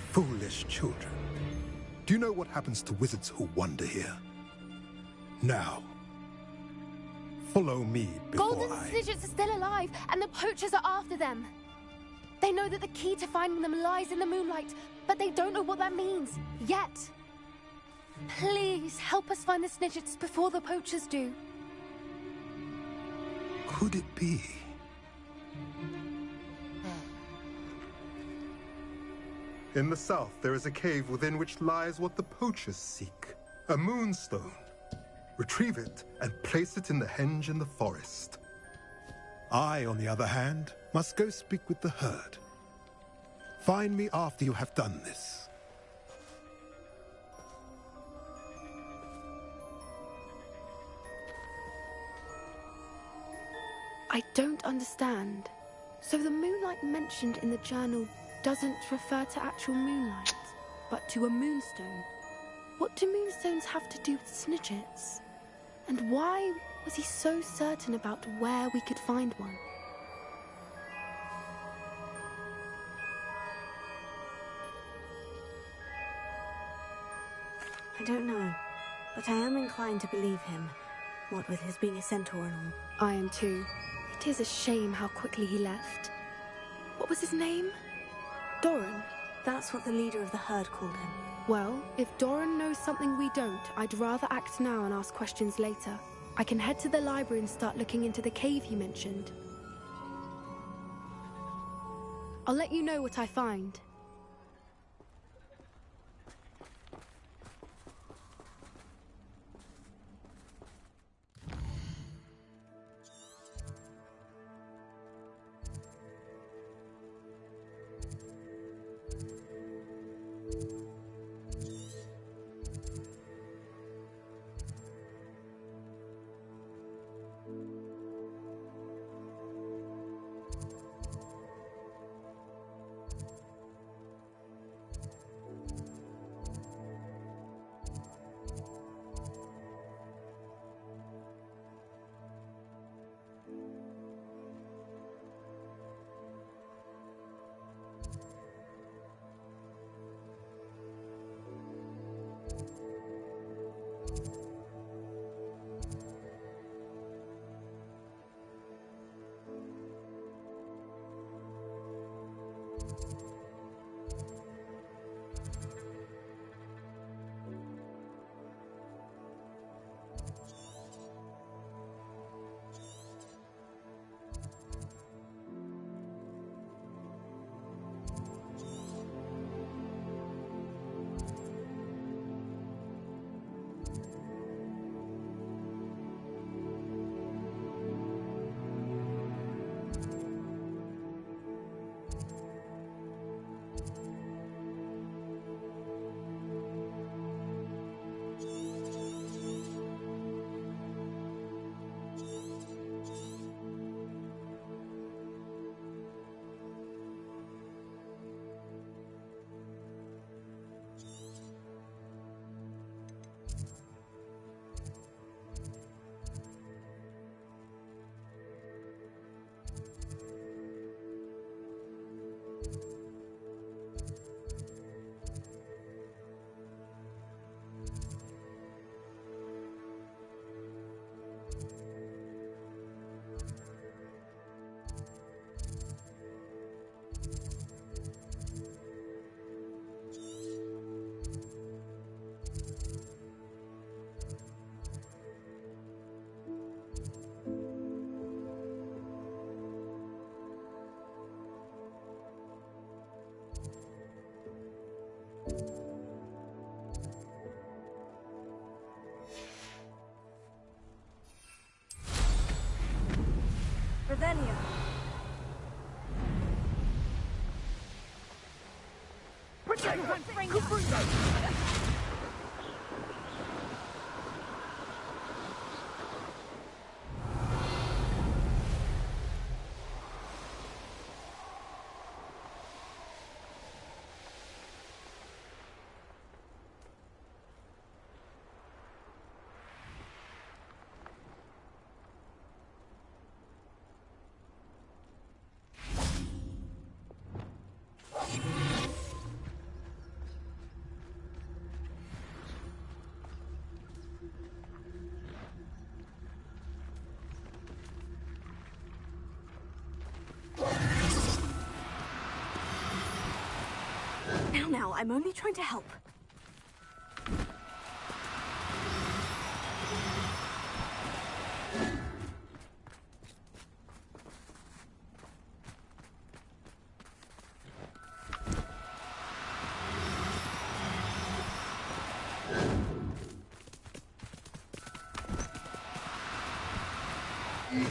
Foolish children. Do you know what happens to wizards who wander here? Now, follow me before Golden Snidgets are still alive, and the poachers are after them. They know that the key to finding them lies in the moonlight, but they don't know what that means, yet. Please, help us find the Snidgets before the poachers do. Could it be? In the south, there is a cave within which lies what the poachers seek. A moonstone. Retrieve it and place it in the henge in the forest. I, on the other hand, must go speak with the herd. Find me after you have done this. I don't understand. So the moonlight mentioned in the journal doesn't refer to actual moonlight, but to a moonstone. What do moonstones have to do with Snidgets? And why was he so certain about where we could find one? I don't know, but I am inclined to believe him, what with his being a centaur and all. I am too. It is a shame how quickly he left. What was his name? Doran? That's what the leader of the herd called him. Well, if Doran knows something we don't, I'd rather act now and ask questions later. I can head to the library and start looking into the cave you mentioned. I'll let you know what I find. Now, I'm only trying to help.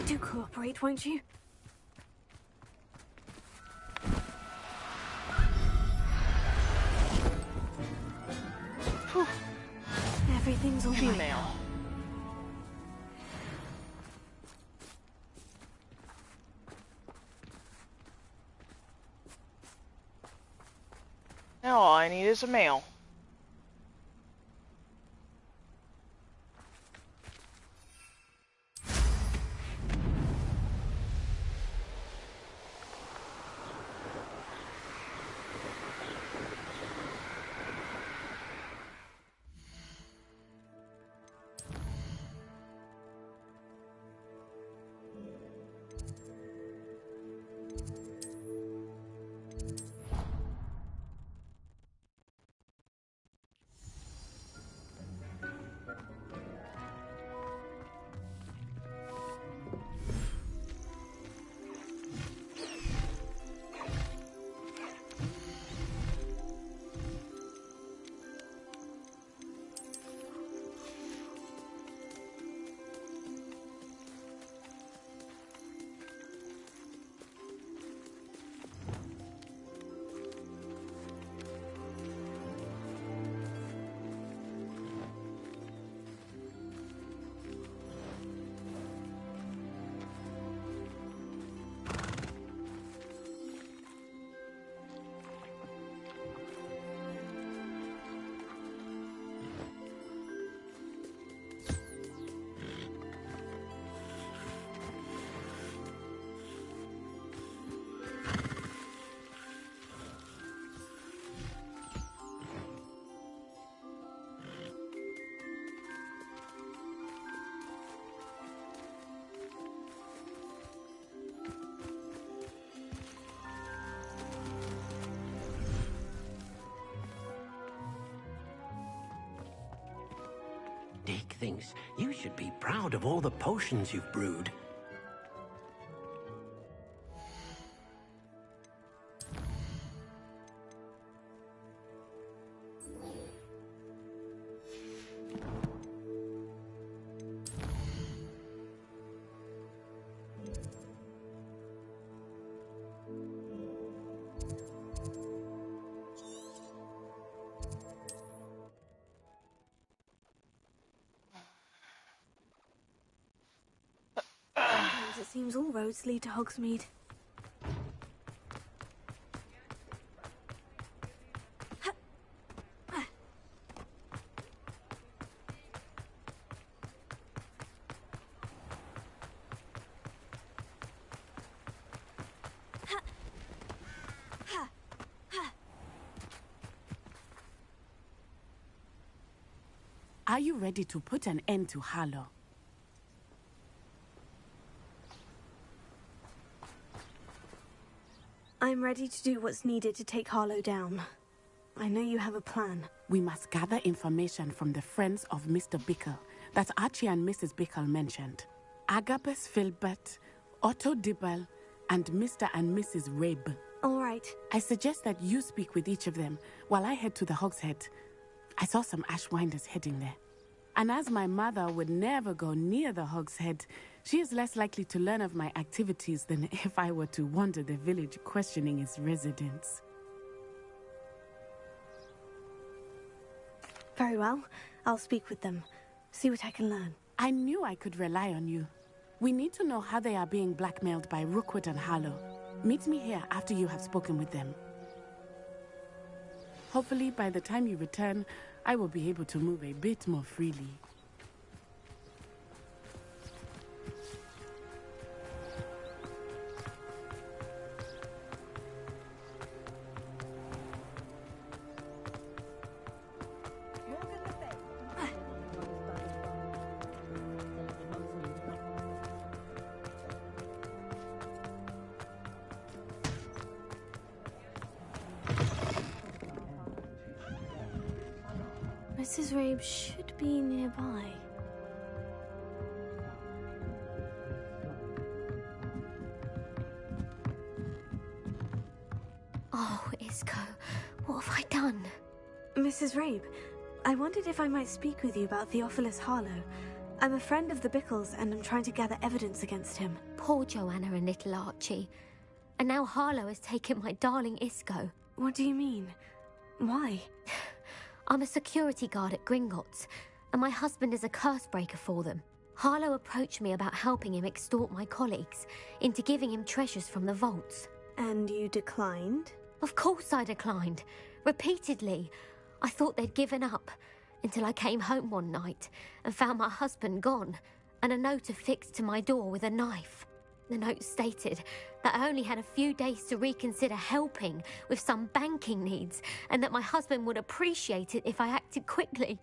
Do cooperate, won't you? Everything's all right. Female. Now all I need is a male. Dick thinks you should be proud of all the potions you've brewed. Sometimes it seems all roads lead to Hogsmeade. Are you ready to put an end to Harlow? I'm ready to do what's needed to take Harlow down. I know you have a plan. We must gather information from the friends of Mr. Bickle that Archie and Mrs. Bickle mentioned. Agabus Filbert, Otto Dibble, and Mr. and Mrs. Rabe. All right. I suggest that you speak with each of them while I head to the Hogshead. I saw some Ashwinders heading there. And as my mother would never go near the Hogshead, she is less likely to learn of my activities than if I were to wander the village questioning its residents. Very well. I'll speak with them. See what I can learn. I knew I could rely on you. We need to know how they are being blackmailed by Rookwood and Harlow. Meet me here after you have spoken with them. Hopefully, by the time you return, I will be able to move a bit more freely. Mrs. Rabe should be nearby. Oh, Isco, what have I done? Mrs. Rabe, I wondered if I might speak with you about Theophilus Harlow. I'm a friend of the Bickles and I'm trying to gather evidence against him. Poor Joanna and little Archie. And now Harlow has taken my darling Isco. What do you mean? Why? I'm a security guard at Gringotts, and my husband is a curse breaker for them. Harlow approached me about helping him extort my colleagues into giving him treasures from the vaults. And you declined? Of course I declined. Repeatedly. I thought they'd given up, until I came home one night and found my husband gone, and a note affixed to my door with a knife. The note stated that I only had a few days to reconsider helping with some banking needs, and that my husband would appreciate it if I acted quickly.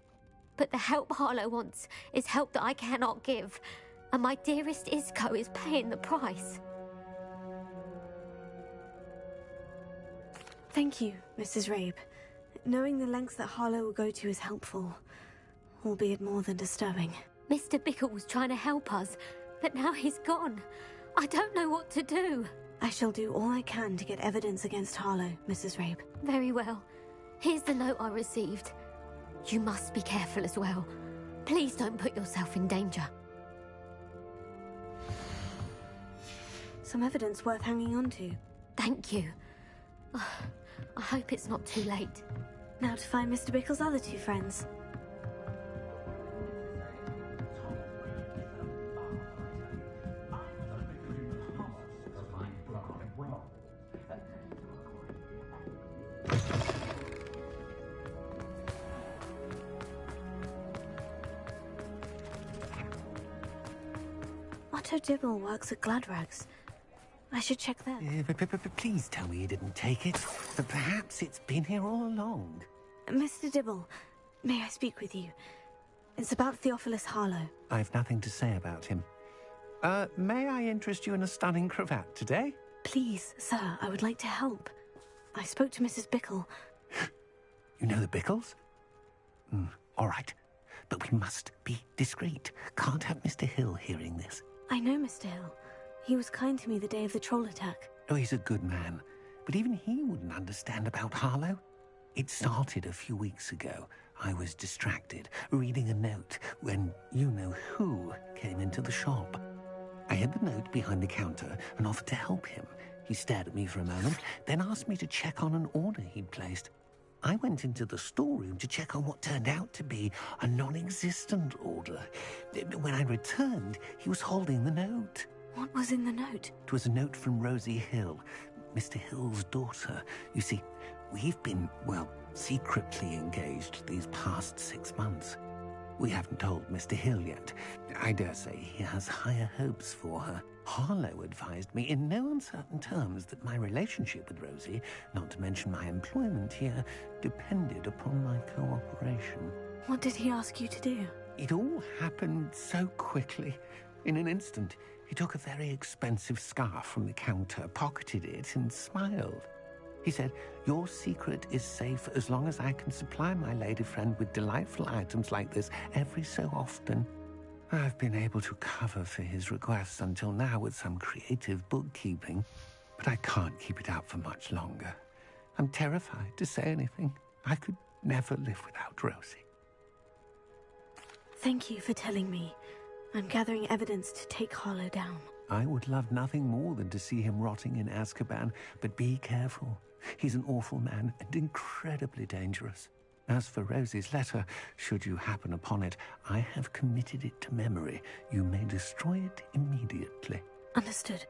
But the help Harlow wants is help that I cannot give, and my dearest Isco is paying the price. Thank you, Mrs. Rabe. Knowing the lengths that Harlow will go to is helpful, albeit more than disturbing. Mr. Bickle was trying to help us, but now he's gone. I don't know what to do. I shall do all I can to get evidence against Harlow, Mrs. Rabe. Very well. Here's the note I received. You must be careful as well. Please don't put yourself in danger. Some evidence worth hanging on to. Thank you. I hope it's not too late. Now to find Mr. Bickle's other two friends. Otto Dibble works at Gladrags. I should check there. Please tell me you didn't take it. But perhaps it's been here all along. Mr. Dibble, may I speak with you? It's about Theophilus Harlow. I've nothing to say about him. May I interest you in a stunning cravat today? Please, sir, I would like to help. I spoke to Mrs. Bickle. You know the Bickles? All right. But we must be discreet. Can't have Mr. Hill hearing this. I know Mr. Hill. He was kind to me the day of the troll attack. Oh, he's a good man. But even he wouldn't understand about Harlow. It started a few weeks ago. I was distracted, reading a note, when you-know-who came into the shop. I hid the note behind the counter and offered to help him. He stared at me for a moment, then asked me to check on an order he'd placed. I went into the storeroom to check on what turned out to be a non-existent order. When I returned, he was holding the note. What was in the note? It was a note from Rosie Hill, Mr. Hill's daughter. You see, we've been, well, secretly engaged these past 6 months. We haven't told Mr. Hill yet. I dare say he has higher hopes for her. Harlow advised me in no uncertain terms that my relationship with Rosie, not to mention my employment here, depended upon my cooperation. What did he ask you to do? It all happened so quickly. In an instant, he took a very expensive scarf from the counter, pocketed it, and smiled. He said, "Your secret is safe as long as I can supply my lady friend with delightful items like this every so often." I've been able to cover for his requests until now with some creative bookkeeping, but I can't keep it up for much longer. I'm terrified to say anything. I could never live without Rosie. Thank you for telling me. I'm gathering evidence to take Harlow down. I would love nothing more than to see him rotting in Azkaban, but be careful. He's an awful man and incredibly dangerous. As for Rosie's letter, should you happen upon it, I have committed it to memory. You may destroy it immediately. Understood.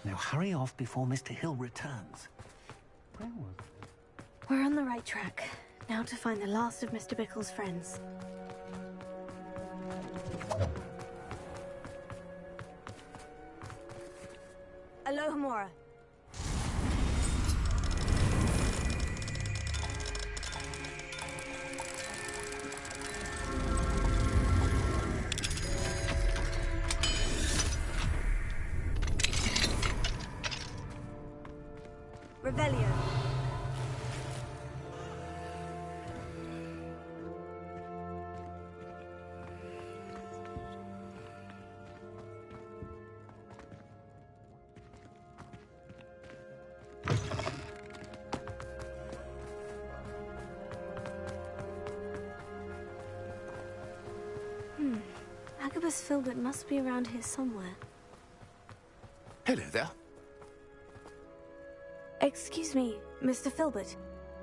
Now hurry off before Mr. Hill returns. Where was it? We're on the right track. Now to find the last of Mr. Bickle's friends. Alohomora. Revelio. Agabus Filbert must be around here somewhere. Hello there. Excuse me, Mr. Filbert.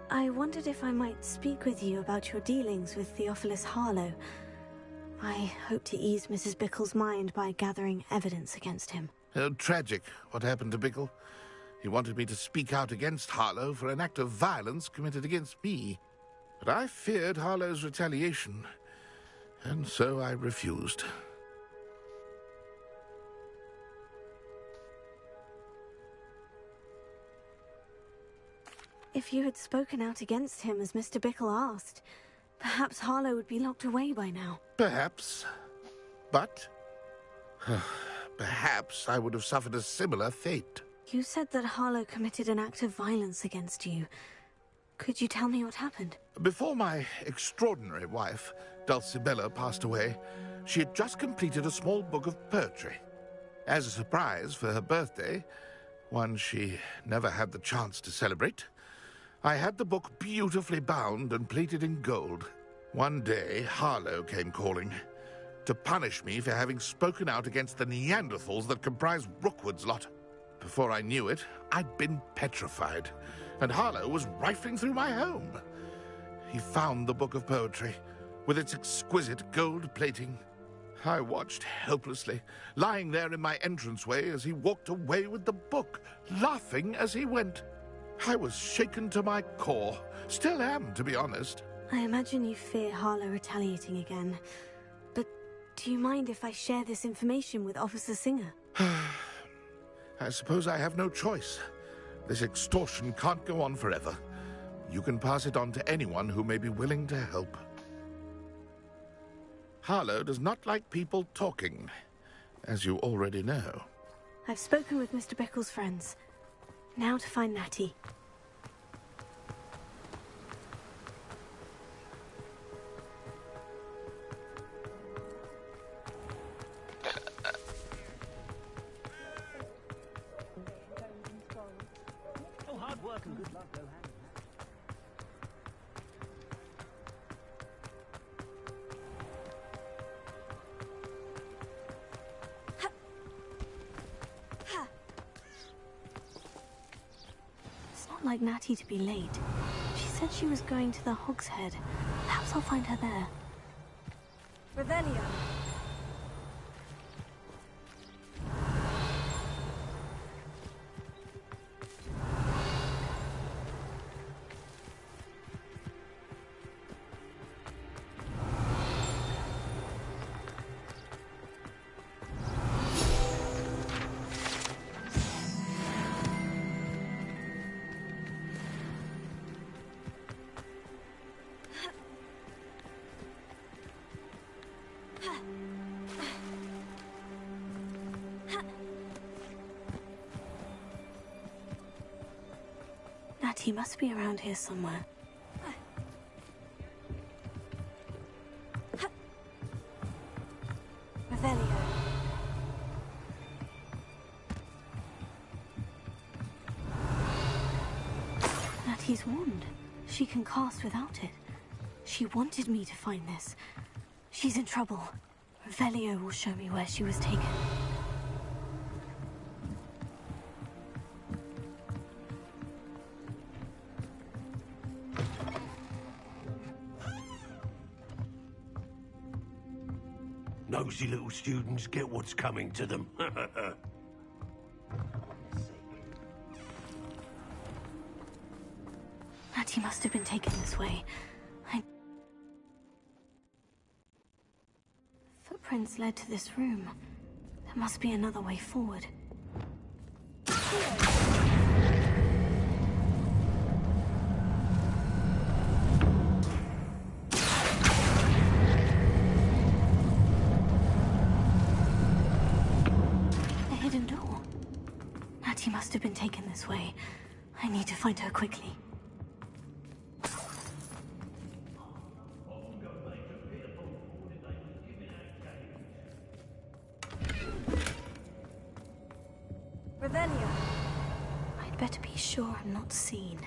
I wondered if I might speak with you about your dealings with Theophilus Harlow. I hope to ease Mrs. Bickle's mind by gathering evidence against him. Tragic, what happened to Bickle. He wanted me to speak out against Harlow for an act of violence committed against me. But I feared Harlow's retaliation, and so I refused. If you had spoken out against him as Mr. Bickle asked, perhaps Harlow would be locked away by now. Perhaps. But perhaps I would have suffered a similar fate. You said that Harlow committed an act of violence against you. Could you tell me what happened? Before my extraordinary wife, Dulcibella, passed away, she had just completed a small book of poetry. As a surprise for her birthday, one she never had the chance to celebrate, I had the book beautifully bound and plated in gold. One day, Harlow came calling to punish me for having spoken out against the Neanderthals that comprise Rookwood's lot. Before I knew it, I'd been petrified, and Harlow was rifling through my home. He found the book of poetry, with its exquisite gold plating. I watched helplessly, lying there in my entranceway as he walked away with the book, laughing as he went. I was shaken to my core. Still am, to be honest. I imagine you fear Harlow retaliating again. But do you mind if I share this information with Officer Singer? I suppose I have no choice. This extortion can't go on forever. You can pass it on to anyone who may be willing to help. Harlow does not like people talking, as you already know. I've spoken with Mr. Bickle's friends. Now to find Natty. Oh, hard work and good luck go hand It's not like Natty to be late. She said she was going to the Hog's Head. Perhaps I'll find her there. Revelio. Natty must be around here somewhere. Revelio. Natty's wand. She can cast without it. She wanted me to find this. She's in trouble. Revelio will show me where she was taken. nosy little students get what's coming to them. Natty must have been taken this way. Footprints led to this room. There must be another way forward. A hidden door. Natty must have been taken this way. I need to find her quickly. Revelio. I'd better be sure I'm not seen.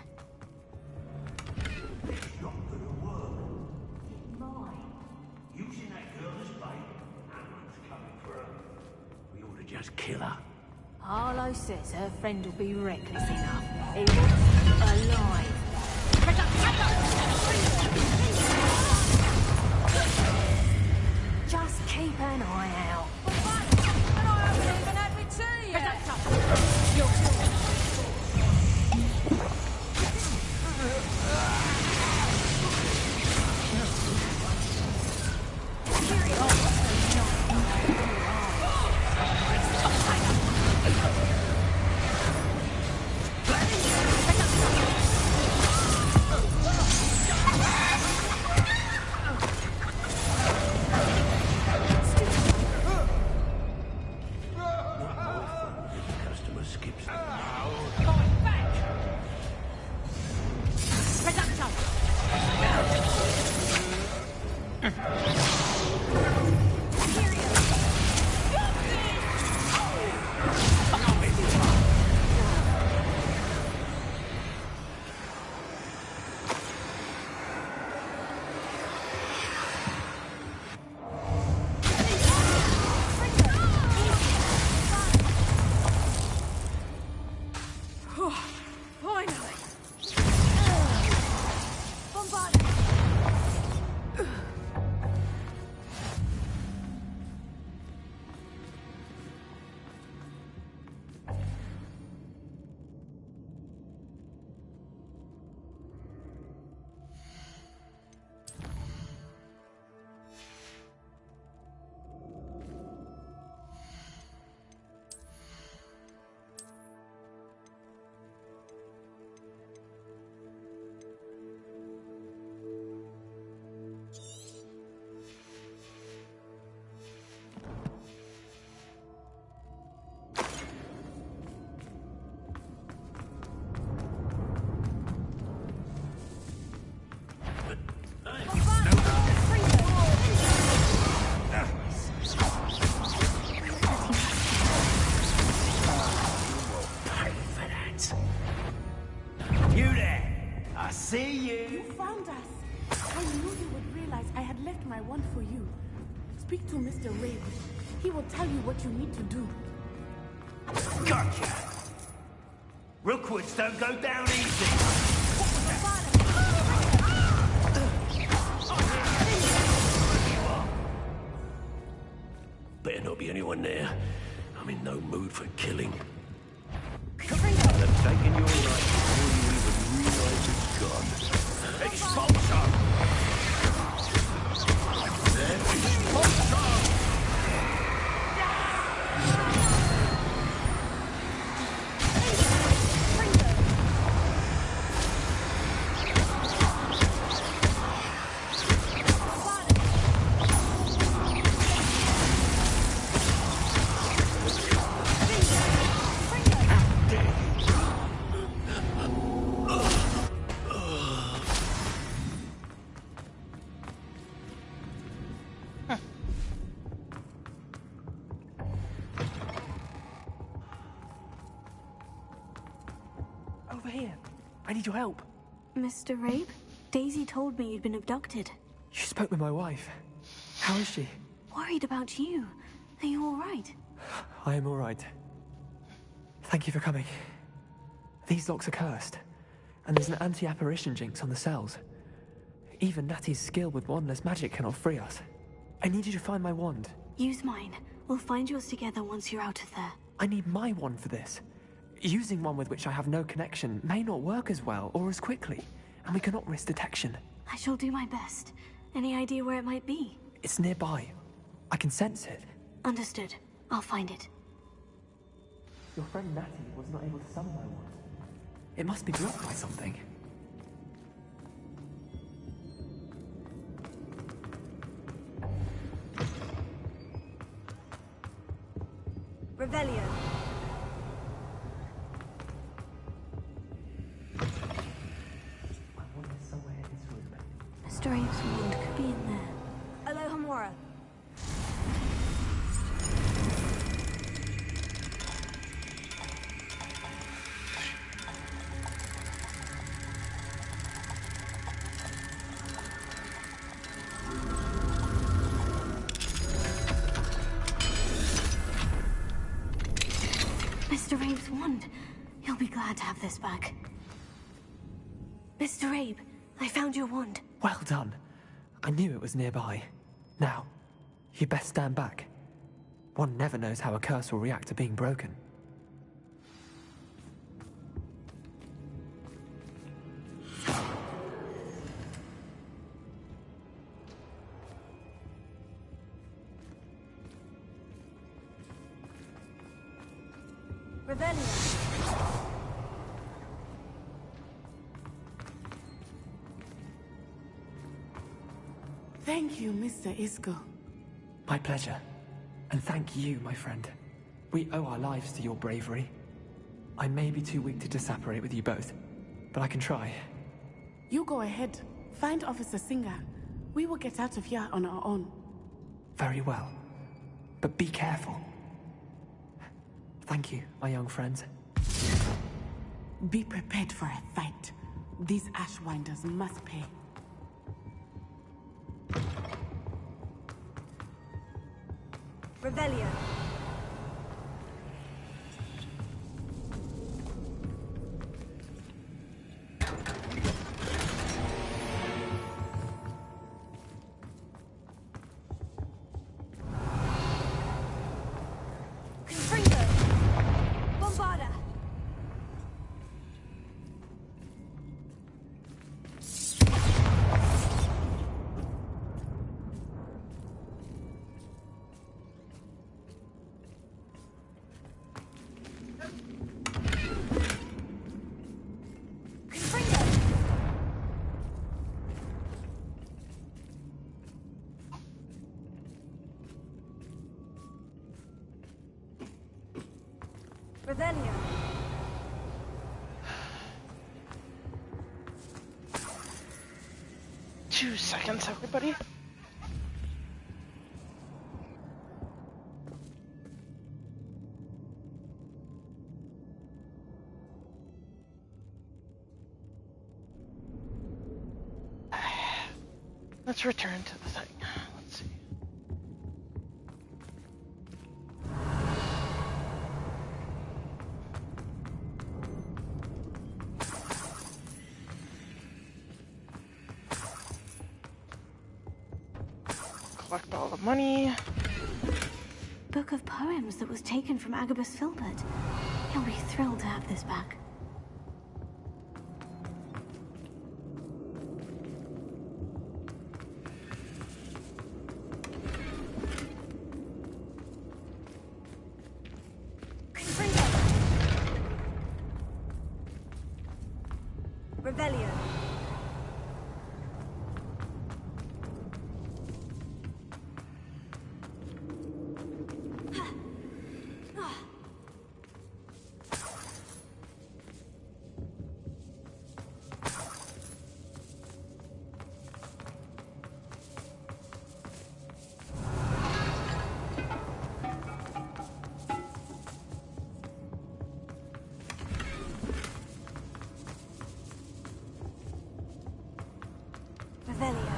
Using that girl as bait, Ammon's coming for her. We ought to just kill her. Harlow says her friend will be reckless enough. He wants alive. Just keep an eye out. And I haven't even had my tea yet. See you. You found us. I knew you would realize I had left my wand for you. Speak to Mr. Rabe. He will tell you what you need to do. Gotcha! Rookwoods don't go down easy. Better not be anyone there. I'm in no mood for killing. They've taken your life before you even realize it's gone. Expulsor! Expulsor! Over here. I need your help. Mr. Rabe? Daisy told me you'd been abducted. You spoke with my wife. How is she? Worried about you. Are you all right? I am all right. Thank you for coming. These locks are cursed, and there's an anti-apparition jinx on the cells. Even Natty's skill with wandless magic cannot free us. I need you to find my wand Use mine. We'll find yours together once you're out of there. I need my wand for this. Using one with which I have no connection may not work as well or as quickly, and we cannot risk detection. I shall do my best. Any idea where it might be? It's nearby. I can sense it. Understood. I'll find it. Your friend Natty was not able to summon my wand. It must be blocked by something. Revelio. My wand is somewhere in this room. Mr. Abe's wand could be in there. Alohomora. Mr. Abe's wand. He'll be glad to have this back. Mr. Abe, I found your wand. Well done. I knew it was nearby. Now, you best stand back. One never knows how a curse will react to being broken. Thank you, Mr. Isco. My pleasure. And thank you, my friend. We owe our lives to your bravery. I may be too weak to disapparate with you both, but I can try. You go ahead. Find Officer Singer. We will get out of here on our own. Very well. But be careful. Thank you, my young friends. Be prepared for a fight. These Ashwinders must pay. Revelio. Confringo. Bombarda. Revelio. 2 seconds, everybody. Let's return to the thing. Let's see. Collect all the money. Book of poems that was taken from Agabus Filbert. He'll be thrilled to have this back. Revelio. Revelio.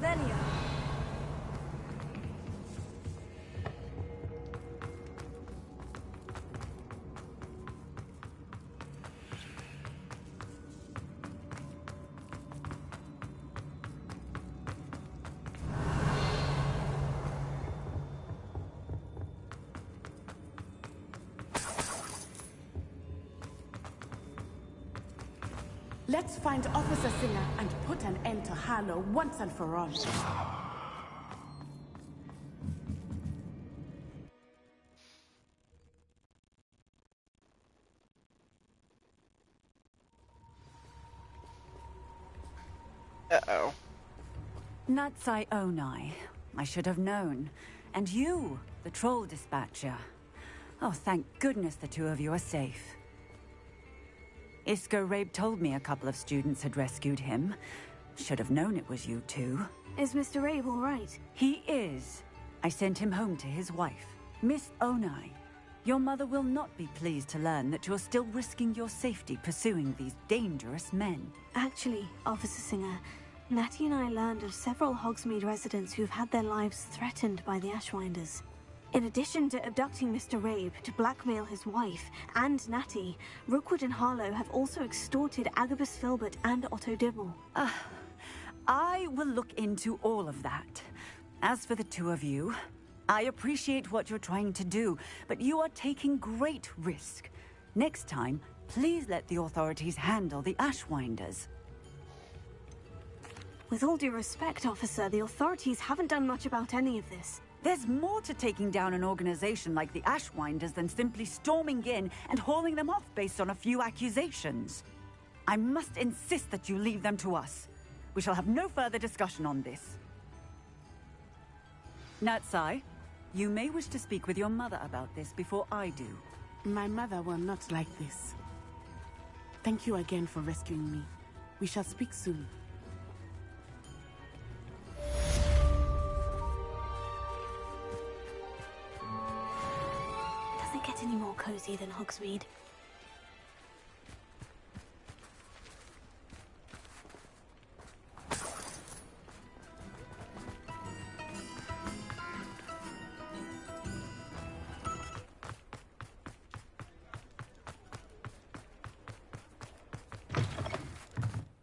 Revelio. Let's find Officer Singer and put an end to Harlow once and for all. Uh-oh. Natsai Onai. I should have known. And you, the troll dispatcher. Oh, thank goodness the two of you are safe. Isco Rabe told me a couple of students had rescued him. Should have known it was you two. Is Mr. Rabe all right? He is. I sent him home to his wife. Miss Onai, your mother will not be pleased to learn that you're still risking your safety pursuing these dangerous men. Actually, Officer Singer, Natty and I learned of several Hogsmeade residents who've had their lives threatened by the Ashwinders. In addition to abducting Mr. Rabe to blackmail his wife and Natty, Rookwood and Harlow have also extorted Agabus Filbert and Otto Dibble. I will look into all of that. As for the two of you, I appreciate what you're trying to do, but you are taking great risk. Next time, please let the authorities handle the Ashwinders. With all due respect, officer, the authorities haven't done much about any of this. There's more to taking down an organization like the Ashwinders than simply storming in and hauling them off based on a few accusations. I must insist that you leave them to us. We shall have no further discussion on this. Natsai, you may wish to speak with your mother about this before I do. My mother will not like this. Thank you again for rescuing me. We shall speak soon. Doesn't get any more cozy than Hogsmeade.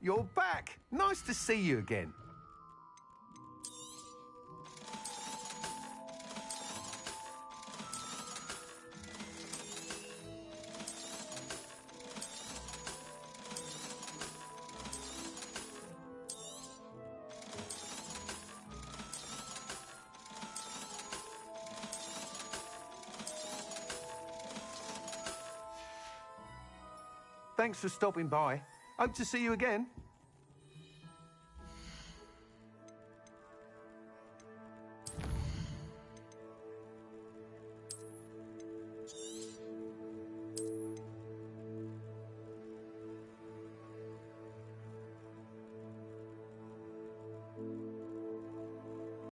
You're back! Nice to see you again. Thanks for stopping by. Hope to see you again.